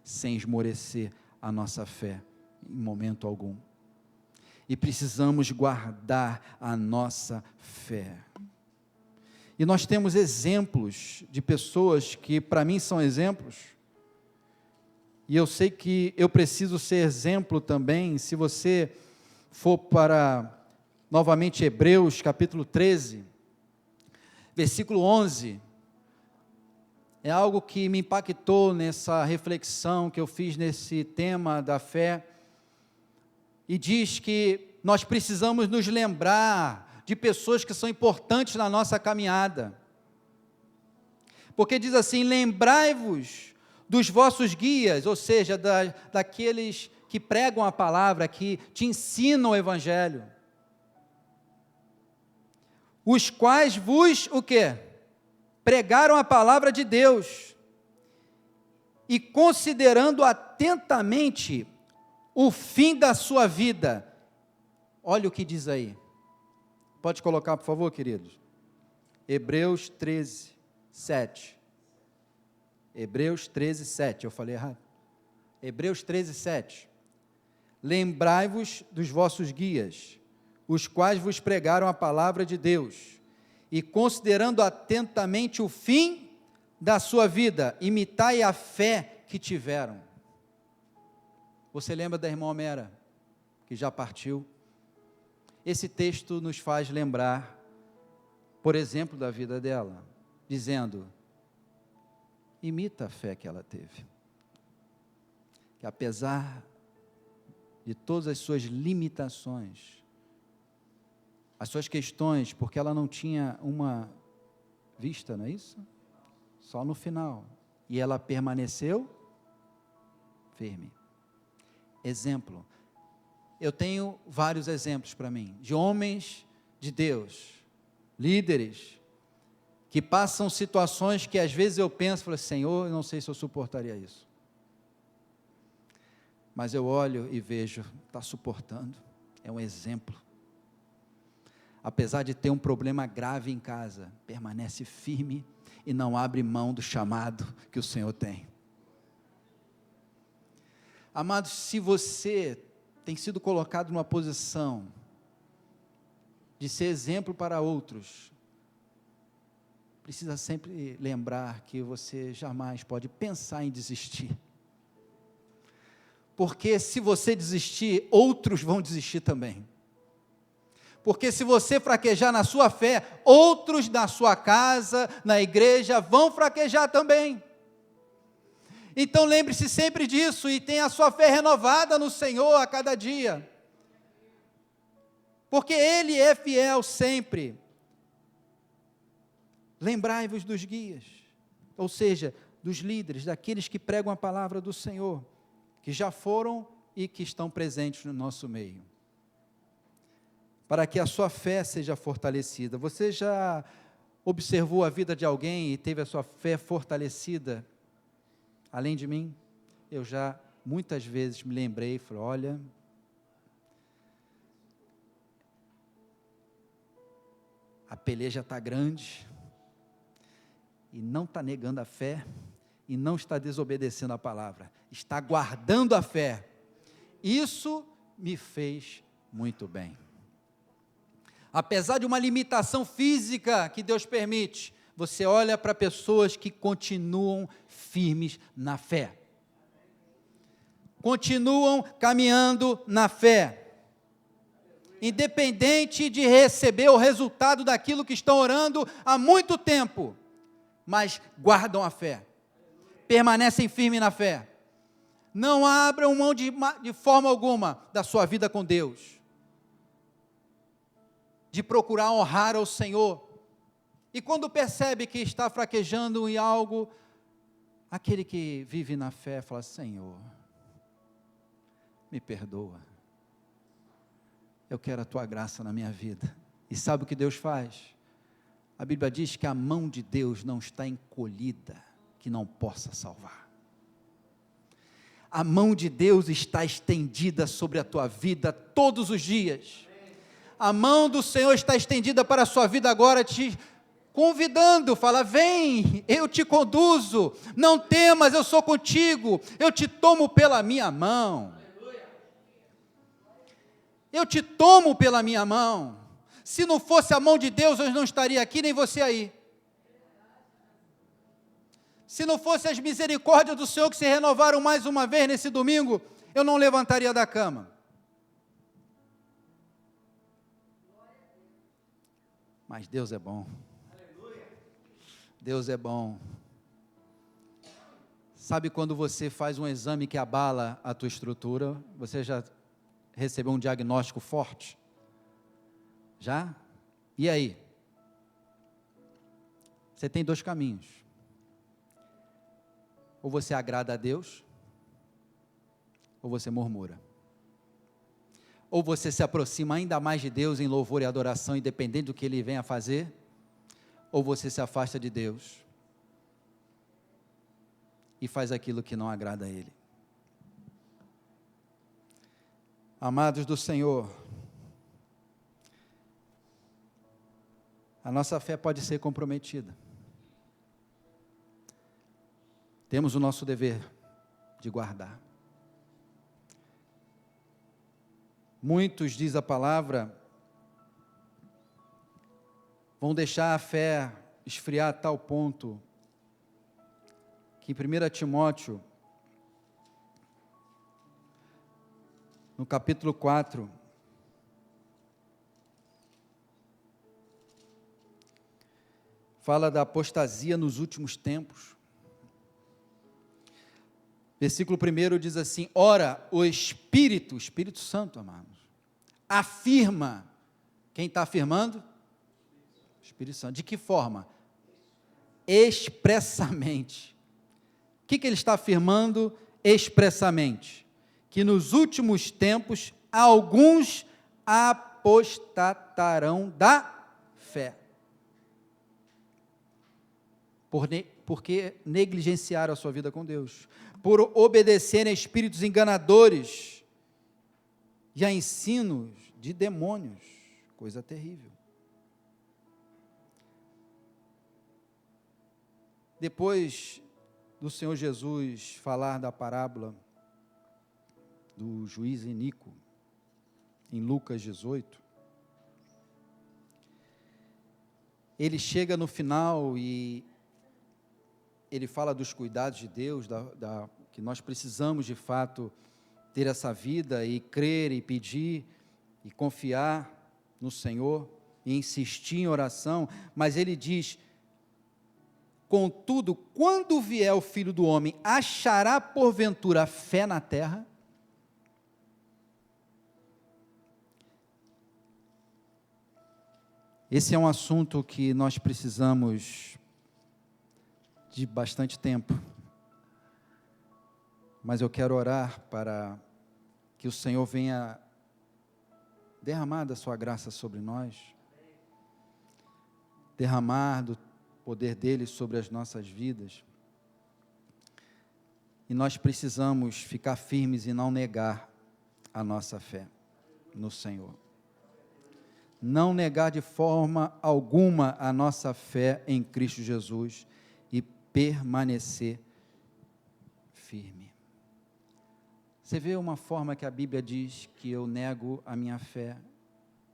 sem esmorecer a nossa fé em momento algum. E precisamos guardar a nossa fé. E nós temos exemplos de pessoas que para mim são exemplos, e eu sei que eu preciso ser exemplo também. Se você for para, novamente, Hebreus capítulo 13, versículo 11, é algo que me impactou nessa reflexão que eu fiz nesse tema da fé, e diz que nós precisamos nos lembrar de pessoas que são importantes na nossa caminhada, porque diz assim, lembrai-vos dos vossos guias, ou seja, daqueles que pregam a palavra, que te ensinam o evangelho, os quais vos, o quê? Pregaram a palavra de Deus, e considerando atentamente o fim da sua vida, olha o que diz aí, pode colocar por favor, queridos, Hebreus 13, 7, Hebreus 13, 7, eu falei errado, Hebreus 13, 7, lembrai-vos dos vossos guias, os quais vos pregaram a palavra de Deus, e considerando atentamente o fim da sua vida, imitai a fé que tiveram. Você lembra da irmã Homera, que já partiu? Esse texto nos faz lembrar, por exemplo, da vida dela, dizendo, imita a fé que ela teve, que apesar de todas as suas limitações, as suas questões, porque ela não tinha uma vista, não é isso? Só no final, e ela permaneceu firme. Exemplo, eu tenho vários exemplos para mim, de homens de Deus, líderes, que passam situações que às vezes eu penso, falo, Senhor, eu não sei se eu suportaria isso, mas eu olho e vejo, está suportando, é um exemplo, apesar de ter um problema grave em casa, permanece firme, e não abre mão do chamado que o Senhor tem. Amados, se você tem sido colocado numa posição de ser exemplo para outros, precisa sempre lembrar que você jamais pode pensar em desistir. Porque se você desistir, outros vão desistir também. Porque se você fraquejar na sua fé, outros na sua casa, na igreja, vão fraquejar também. Então lembre-se sempre disso e tenha a sua fé renovada no Senhor a cada dia. Porque Ele é fiel sempre. Lembrai-vos dos guias, ou seja, dos líderes, daqueles que pregam a palavra do Senhor, que já foram e que estão presentes no nosso meio, para que a sua fé seja fortalecida. Você já observou a vida de alguém e teve a sua fé fortalecida? Além de mim, eu já muitas vezes me lembrei e falei, olha, a peleja está grande, e não está negando a fé, e não está desobedecendo a palavra, está guardando a fé. Isso me fez muito bem. Apesar de uma limitação física que Deus permite, você olha para pessoas que continuam firmes na fé. Continuam caminhando na fé. Independente de receber o resultado daquilo que estão orando há muito tempo, mas guardam a fé. Permanecem firmes na fé. Não abram mão de forma alguma da sua vida com Deus. De procurar honrar ao Senhor. E quando percebe que está fraquejando em algo, aquele que vive na fé fala, Senhor, me perdoa. Eu quero a tua graça na minha vida. E sabe o que Deus faz? A Bíblia diz que a mão de Deus não está encolhida, que não possa salvar. A mão de Deus está estendida sobre a tua vida todos os dias. A mão do Senhor está estendida para a sua vida agora, te convidando, fala, vem, eu te conduzo, não temas, eu sou contigo, eu te tomo pela minha mão. Eu te tomo pela minha mão. Se não fosse a mão de Deus, eu não estaria aqui, nem você aí. Se não fosse as misericórdias do Senhor que se renovaram mais uma vez nesse domingo, eu não levantaria da cama. Mas Deus é bom. Deus é bom. Sabe quando você faz um exame que abala a tua estrutura, você já recebeu um diagnóstico forte? Já? E aí? Você tem dois caminhos. Ou você agrada a Deus, ou você murmura. Ou você se aproxima ainda mais de Deus em louvor e adoração, independente do que Ele venha fazer, ou você se afasta de Deus e faz aquilo que não agrada a Ele. Amados do Senhor, a nossa fé pode ser comprometida. Temos o nosso dever de guardar. Muitos, diz a palavra, vão deixar a fé esfriar a tal ponto que em 1 Timóteo, no capítulo 4, fala da apostasia nos últimos tempos. Versículo 1 diz assim, ora, o Espírito Santo, amados, afirma, quem está afirmando? O Espírito Santo, de que forma? Expressamente. O que ele está afirmando expressamente? Que nos últimos tempos, alguns apostatarão da fé. Porque negligenciaram a sua vida com Deus, por obedecerem a espíritos enganadores e a ensinos de demônios, coisa terrível. Depois do Senhor Jesus falar da parábola do juiz iníquo, em Lucas 18. Ele chega no final e ele fala dos cuidados de Deus, que nós precisamos de fato ter essa vida e crer e pedir e confiar no Senhor e insistir em oração, mas ele diz: contudo, quando vier o Filho do Homem, achará porventura fé na terra? Esse é um assunto que nós precisamos de bastante tempo, mas eu quero orar para que o Senhor venha derramar da sua graça sobre nós, derramar do poder dele sobre as nossas vidas, e nós precisamos ficar firmes e não negar a nossa fé no Senhor, não negar de forma alguma a nossa fé em Cristo Jesus e permanecer firme. Você vê uma forma que a Bíblia diz que eu nego a minha fé,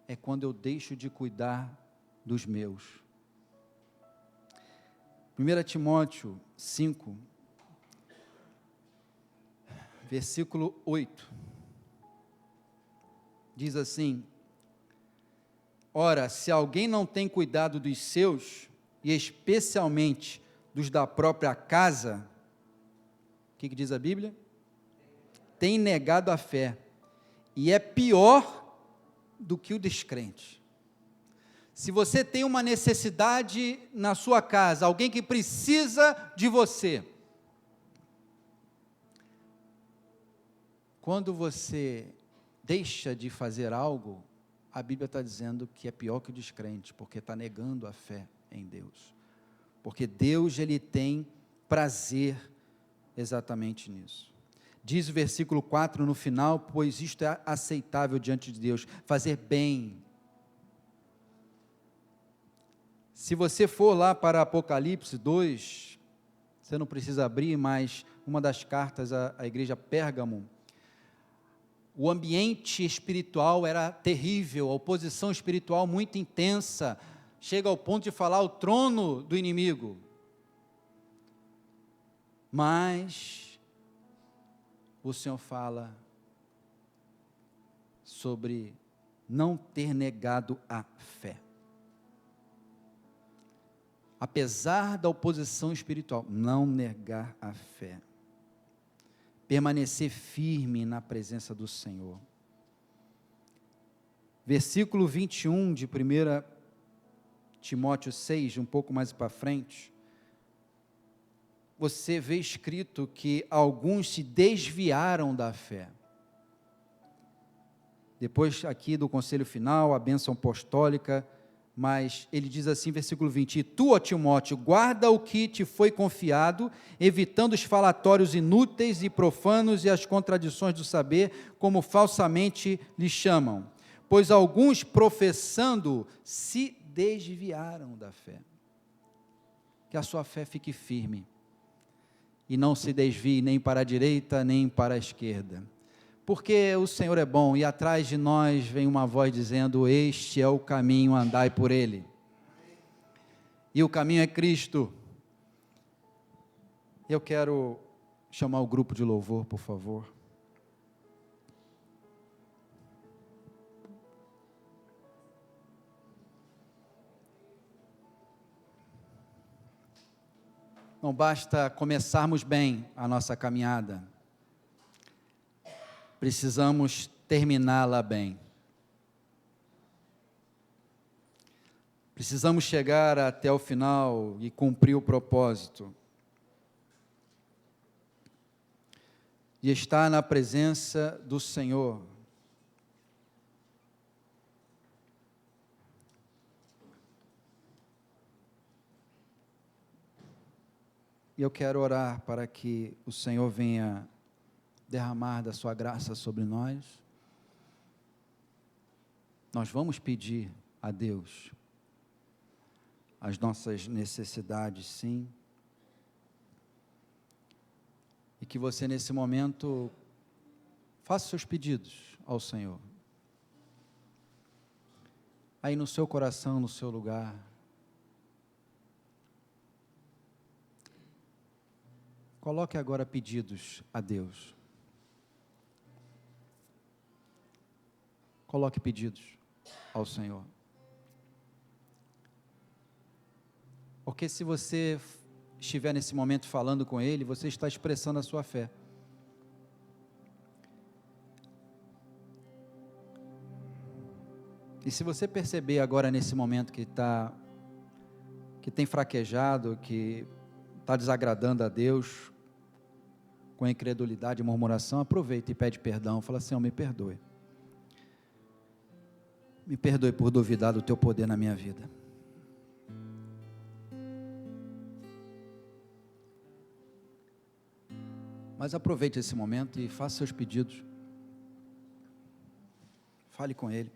é quando eu deixo de cuidar dos meus. 1 Timóteo 5, versículo 8, diz assim: ora, se alguém não tem cuidado dos seus, e especialmente dos da própria casa, o que diz a Bíblia? Tem negado a fé, e é pior do que o descrente. Se você tem uma necessidade na sua casa, alguém que precisa de você, quando você deixa de fazer algo, a Bíblia está dizendo que é pior que o descrente, porque está negando a fé em Deus. Porque Deus, Ele tem prazer exatamente nisso. Diz o versículo 4 no final: pois isto é aceitável diante de Deus, fazer bem. Se você for lá para Apocalipse 2, você não precisa abrir, mas uma das cartas à igreja Pérgamo, o ambiente espiritual era terrível, a oposição espiritual muito intensa, chega ao ponto de falar o trono do inimigo. Mas o Senhor fala sobre não ter negado a fé. Apesar da oposição espiritual, não negar a fé. Permanecer firme na presença do Senhor. Versículo 21 de 1 Timóteo 6, um pouco mais para frente, você vê escrito que alguns se desviaram da fé. Depois aqui do conselho final, a bênção apostólica, mas ele diz assim, versículo 20, e tu, ó Timóteo, guarda o que te foi confiado, evitando os falatórios inúteis e profanos e as contradições do saber, como falsamente lhe chamam, pois alguns professando se desviaram da fé. Que a sua fé fique firme, e não se desvie nem para a direita, nem para a esquerda, porque o Senhor é bom, e atrás de nós vem uma voz dizendo, este é o caminho, andai por ele, e o caminho é Cristo. Eu quero chamar o grupo de louvor, por favor. Não basta começarmos bem a nossa caminhada, precisamos terminá-la bem. Precisamos chegar até o final e cumprir o propósito. E estar na presença do Senhor. E eu quero orar para que o Senhor venha derramar da sua graça sobre nós. Nós vamos pedir a Deus as nossas necessidades, sim. E que você nesse momento Faça seus pedidos ao Senhor. Aí no seu coração, no seu lugar. Coloque agora pedidos a Deus. Coloque pedidos ao Senhor. Porque se você estiver nesse momento falando com Ele, você está expressando a sua fé. E se você perceber agora nesse momento que tem fraquejado, que está desagradando a Deus, com incredulidade e murmuração, aproveita e pede perdão. Fala: Senhor, me perdoe. Me perdoe por duvidar do teu poder na minha vida. Mas aproveite esse momento e faça seus pedidos. Fale com Ele.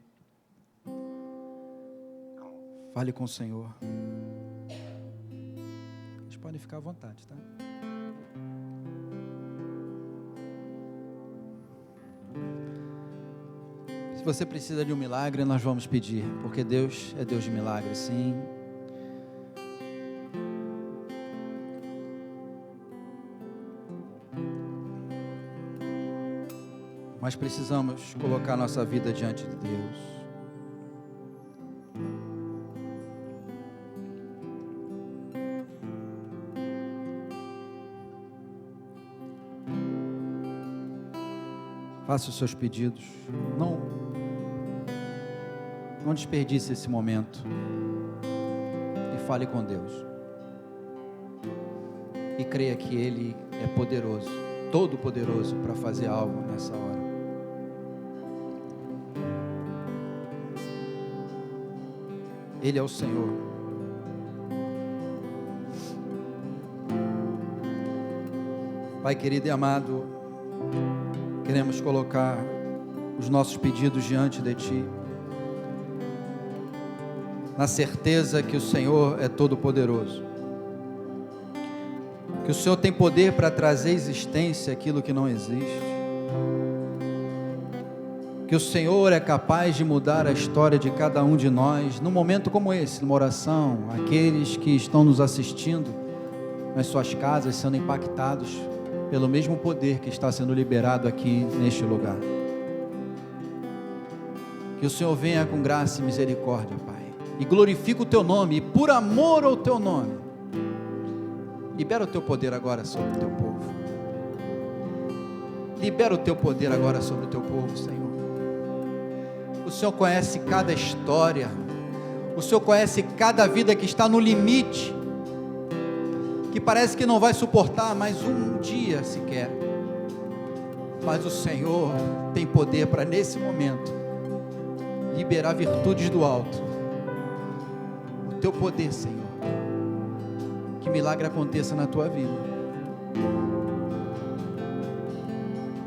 Fale com o Senhor. Vocês podem ficar à vontade, tá? Se você precisa de um milagre, nós vamos pedir, porque Deus é Deus de milagre, sim. Mas precisamos colocar nossa vida diante de Deus. Faça os seus pedidos. Não desperdice esse momento. E fale com Deus. E creia que Ele é poderoso, todo poderoso, para fazer algo nessa hora. Ele é o Senhor. Pai querido e amado, queremos colocar os nossos pedidos diante de Ti, na certeza que o Senhor é todo poderoso, que o Senhor tem poder para trazer à existência aquilo que não existe, que o Senhor é capaz de mudar a história de cada um de nós, num momento como esse, numa oração, aqueles que estão nos assistindo nas suas casas, sendo impactados pelo mesmo poder que está sendo liberado aqui neste lugar. Que o Senhor venha com graça e misericórdia, Pai, e glorifica o Teu nome, e por amor ao Teu nome, libera o Teu poder agora sobre o Teu povo. Libera o Teu poder agora sobre o Teu povo, Senhor. O Senhor conhece cada história, o Senhor conhece cada vida que está no limite, que parece que não vai suportar mais um dia sequer, mas o Senhor tem poder para nesse momento liberar virtudes do alto. O Teu poder, Senhor, que milagre aconteça na tua vida.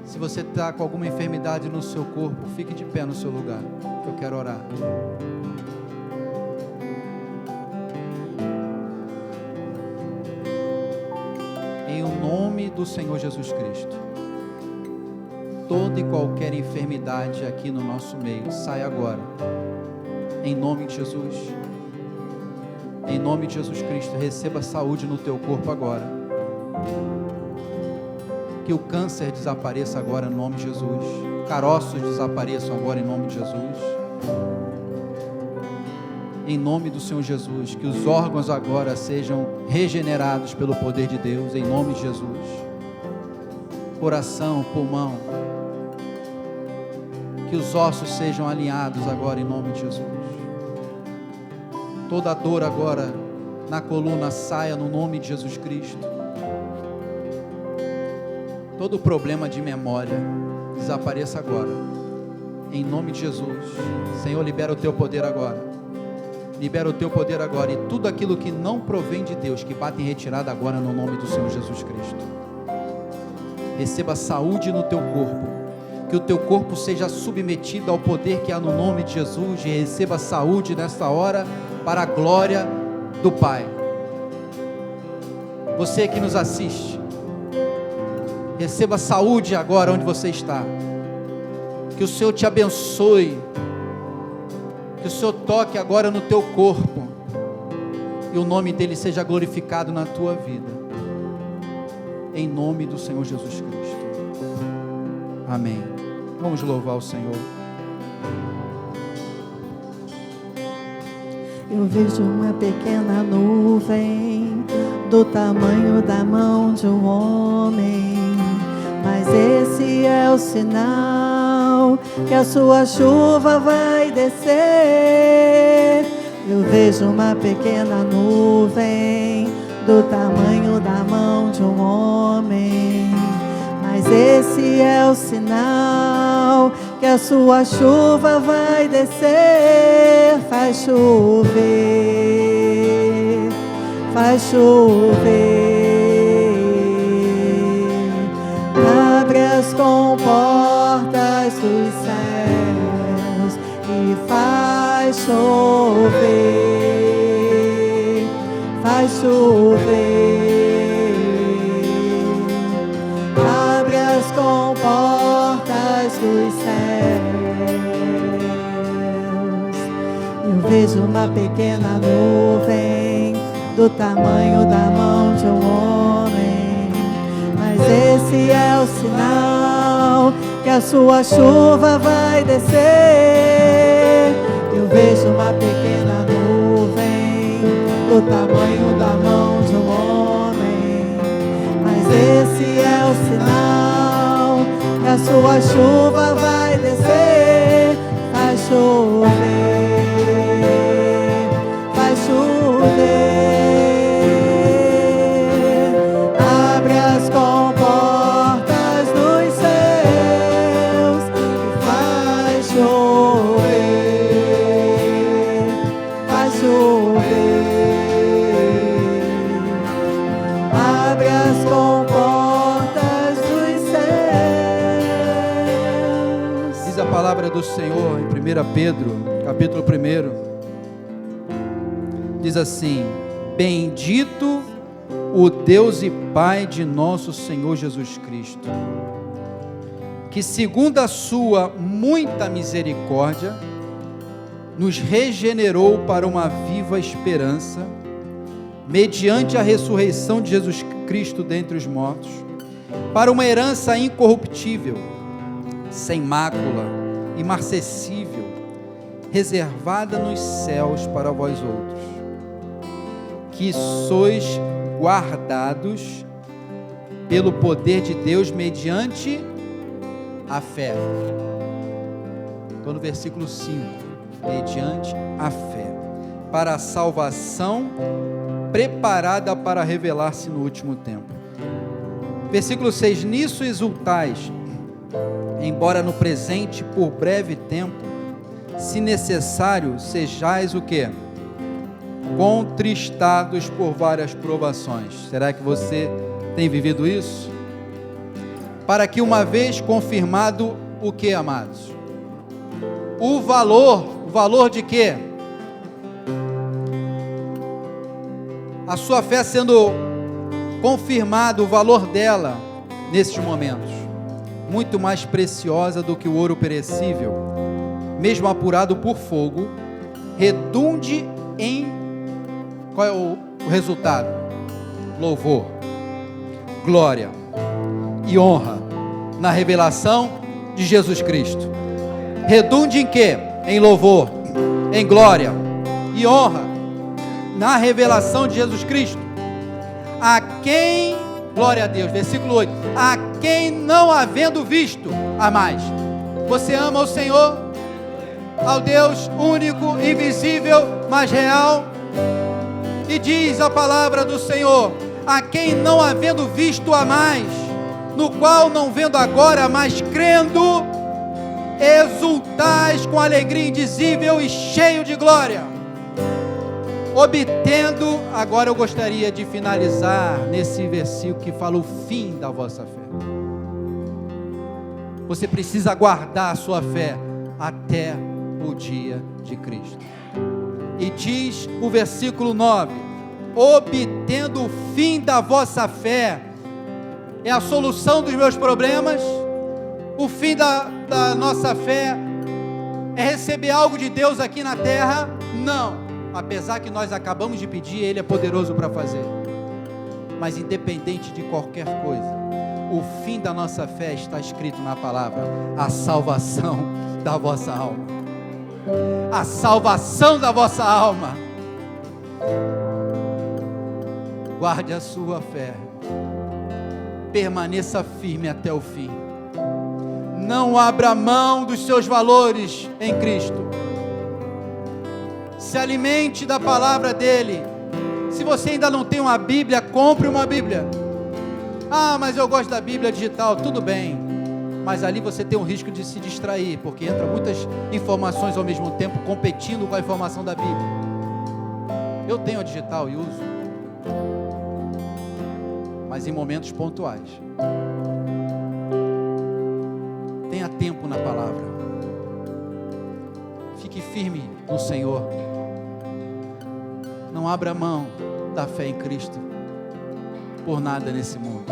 Se você está com alguma enfermidade no seu corpo, fique de pé no seu lugar, que eu quero orar. Em nome do Senhor Jesus Cristo, toda e qualquer enfermidade aqui no nosso meio, sai agora, em nome de Jesus. Em nome de Jesus Cristo, receba saúde no teu corpo agora. Que o câncer desapareça agora em nome de Jesus. Caroços desapareçam agora em nome de Jesus. Em nome do Senhor Jesus, que os órgãos agora sejam regenerados pelo poder de Deus, em nome de Jesus. Coração, pulmão, que os ossos sejam alinhados agora em nome de Jesus. Toda dor agora na coluna saia no nome de Jesus Cristo. Todo problema de memória desapareça agora, em nome de Jesus. Senhor, libera o Teu poder agora. Libera o Teu poder agora, e tudo aquilo que não provém de Deus, que bate em retirada agora no nome do Senhor Jesus Cristo. Receba saúde no teu corpo, que o teu corpo seja submetido ao poder que há no nome de Jesus, e receba saúde nesta hora, para a glória do Pai. Você que nos assiste, receba saúde agora onde você está, Que o Senhor te abençoe. Que o Senhor toque agora no teu corpo. E o nome dele seja glorificado na tua vida. Em nome do Senhor Jesus Cristo. Amém. Vamos louvar o Senhor. Eu vejo uma pequena nuvem do tamanho da mão de um homem, mas esse é o sinal que a sua chuva vai descer. Eu vejo uma pequena nuvem do tamanho da mão de um homem, mas esse é o sinal que a sua chuva vai descer. Faz chover, faz chover. Abre as comportas dos céus e faz chover, faz chover. Abre as comportas dos céus. Eu vejo uma pequena nuvem do tamanho da mão de um homem, mas esse é o sinal que a sua chuva vai descer. Eu vejo uma pequena nuvem do tamanho da mão de um homem, mas esse é o sinal que a sua chuva vai descer. Faz chover, faz chover. Abre as comportas dos céus e faz chover, faz chover. Abre as comportas dos céus. Diz a palavra do Senhor em 1 Pedro, capítulo 1. Diz assim: bendito o Deus e Pai de nosso Senhor Jesus Cristo, que segundo a sua muita misericórdia, nos regenerou para uma viva esperança, mediante a ressurreição de Jesus Cristo dentre os mortos, para uma herança incorruptível, sem mácula, imarcessível, reservada nos céus para vós outros, que sois guardados pelo poder de Deus mediante a fé. Estou no versículo 5, mediante a fé, para a salvação preparada para revelar-se no último tempo. Versículo 6, nisso exultais, embora no presente, por breve tempo, se necessário, sejais o quê? Contristados por várias provações. Será que você tem vivido isso? Para que uma vez confirmado o que, amados? O valor de quê? A sua fé sendo confirmado, o valor dela, nesses momentos, muito mais preciosa do que o ouro perecível, mesmo apurado por fogo, redunde em... Qual é o resultado? Louvor, glória e honra na revelação de Jesus Cristo. Redunde em quê? Em louvor, em glória e honra na revelação de Jesus Cristo. A quem, glória a Deus, versículo 8, a quem não havendo visto, a mais. Você ama o Senhor, ao Deus único, invisível, mas real. E diz a palavra do Senhor: a quem não havendo visto a mais, no qual não vendo agora, mas crendo, exultais com alegria indizível e cheio de glória, obtendo. Agora eu gostaria de finalizar nesse versículo que fala o fim da vossa fé. Você precisa guardar a sua fé até o dia de Cristo. E diz o versículo 9: obtendo o fim da vossa fé. É a solução dos meus problemas, O fim da nossa fé é receber algo de Deus aqui na terra? Não. Apesar que nós acabamos de pedir, Ele é poderoso para fazer. Mas independente de qualquer coisa, o fim da nossa fé está escrito na palavra: a salvação da vossa alma. A salvação da vossa alma. Guarde a sua fé. Permaneça firme até o fim. Não abra mão dos seus valores em Cristo. Se alimente da palavra dele. Se você ainda não tem uma Bíblia, compre uma Bíblia. Ah, mas eu gosto da Bíblia digital. Tudo bem, mas ali você tem um risco de se distrair, porque entra muitas informações ao mesmo tempo, competindo com a informação da Bíblia. Eu tenho a digital e uso, mas em momentos pontuais. Tenha tempo na palavra. Fique firme no Senhor. Não abra mão da fé em Cristo por nada nesse mundo.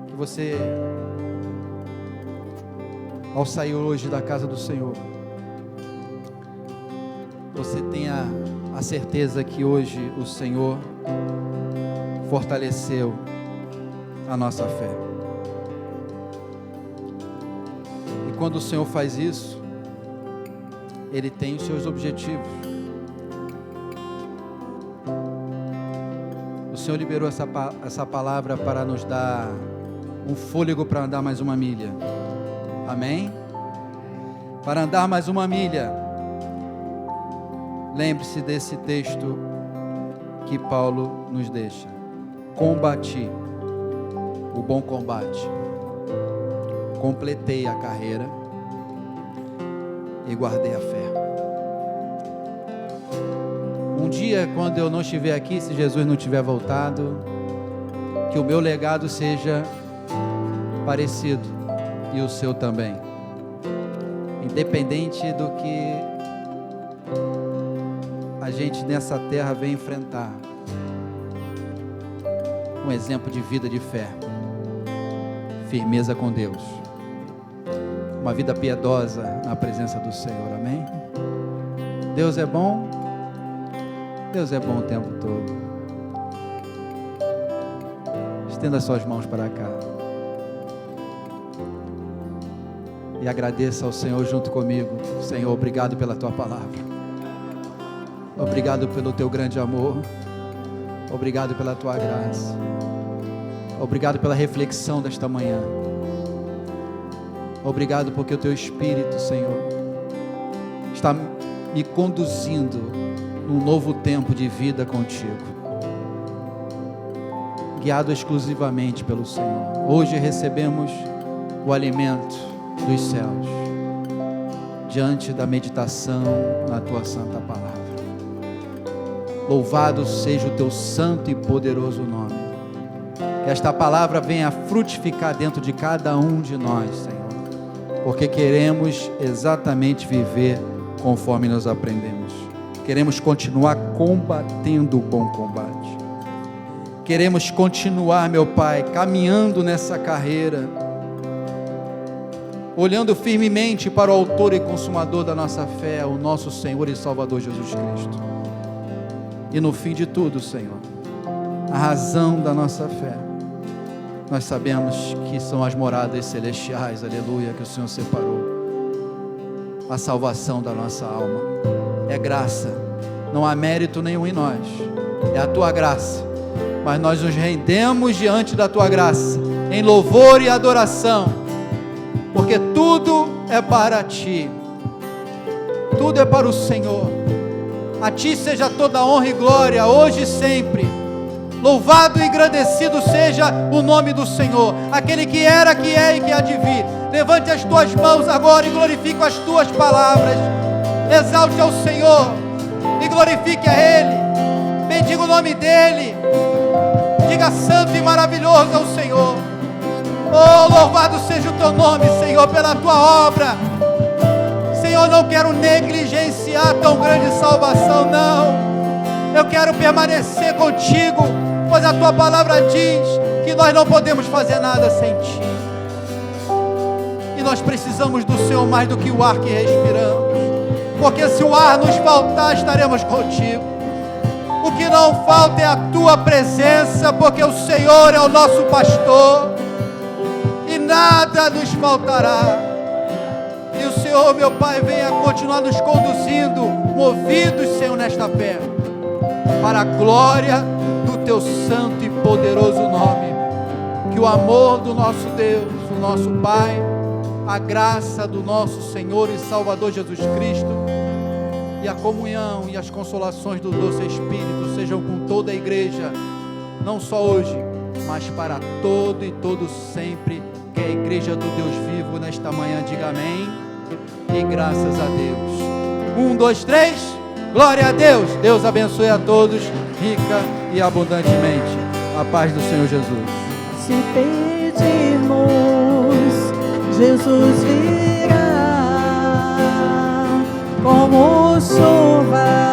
Que você, ao sair hoje da casa do Senhor, você tenha a certeza que hoje o Senhor fortaleceu a nossa fé. E quando o Senhor faz isso, Ele tem os seus objetivos. O Senhor liberou essa palavra para nos dar um fôlego para andar mais uma milha. Amém? Para andar mais uma milha. Lembre-se desse texto que Paulo nos deixa. Combati o bom combate. Completei a carreira e guardei a fé. Um dia, quando eu não estiver aqui, se Jesus não tiver voltado, que o meu legado seja parecido e o seu também. Independente do que a gente nessa terra vem enfrentar, um exemplo de vida de fé, firmeza com Deus, uma vida piedosa na presença do Senhor, amém? Deus é bom. Deus é bom o tempo todo. Estenda suas mãos para cá e agradeça ao Senhor junto comigo. Senhor, obrigado pela tua palavra. Obrigado pelo teu grande amor. Obrigado pela tua graça. Obrigado pela reflexão desta manhã. Obrigado porque o teu Espírito, Senhor, está me conduzindo num novo tempo de vida contigo, guiado exclusivamente pelo Senhor. Hoje recebemos o alimento dos céus, diante da meditação na tua santa palavra. Louvado seja o teu santo e poderoso nome. Que esta palavra venha frutificar dentro de cada um de nós, Senhor, porque queremos exatamente viver conforme nós aprendemos. Queremos continuar combatendo o bom combate. Queremos continuar, meu Pai, caminhando nessa carreira, olhando firmemente para o autor e consumador da nossa fé, o nosso Senhor e Salvador Jesus Cristo. E no fim de tudo, Senhor, a razão da nossa fé, nós sabemos que são as moradas celestiais, aleluia, que o Senhor separou. A salvação da nossa alma é graça, não há mérito nenhum em nós, é a tua graça, mas nós nos rendemos diante da tua graça, em louvor e adoração, porque tudo é para ti, tudo é para o Senhor. A ti seja toda a honra e glória, hoje e sempre. Louvado e agradecido seja o nome do Senhor, aquele que era, que é e que há de vir. Levante as tuas mãos agora e glorifique as tuas palavras. Exalte ao Senhor e glorifique a Ele. Bendiga o nome dEle. Diga: santo e maravilhoso é o Senhor. Oh, louvado seja o teu nome, Senhor, pela tua obra. Senhor, não quero negligenciar tão grande salvação, não. Eu quero permanecer contigo, pois a tua palavra diz que nós não podemos fazer nada sem ti. nós precisamos do Senhor mais do que o ar que respiramos, porque se o ar nos faltar, estaremos contigo. O que não falta é a tua presença, porque o Senhor é o nosso pastor e nada nos faltará. E o Senhor, meu Pai, venha continuar nos conduzindo, movidos, Senhor, nesta fé, para a glória do teu santo e poderoso nome. Que o amor do nosso Deus, o nosso Pai, a graça do nosso Senhor e Salvador Jesus Cristo e a comunhão e as consolações do doce Espírito sejam com toda a igreja, não só hoje, mas para todo e todo sempre, que é a igreja do Deus vivo nesta manhã. Diga amém e graças a Deus. 1, 2, 3, glória a Deus. Deus abençoe a todos rica e abundantemente. A paz do Senhor Jesus. Se pedirmos, Jesus virá como chuva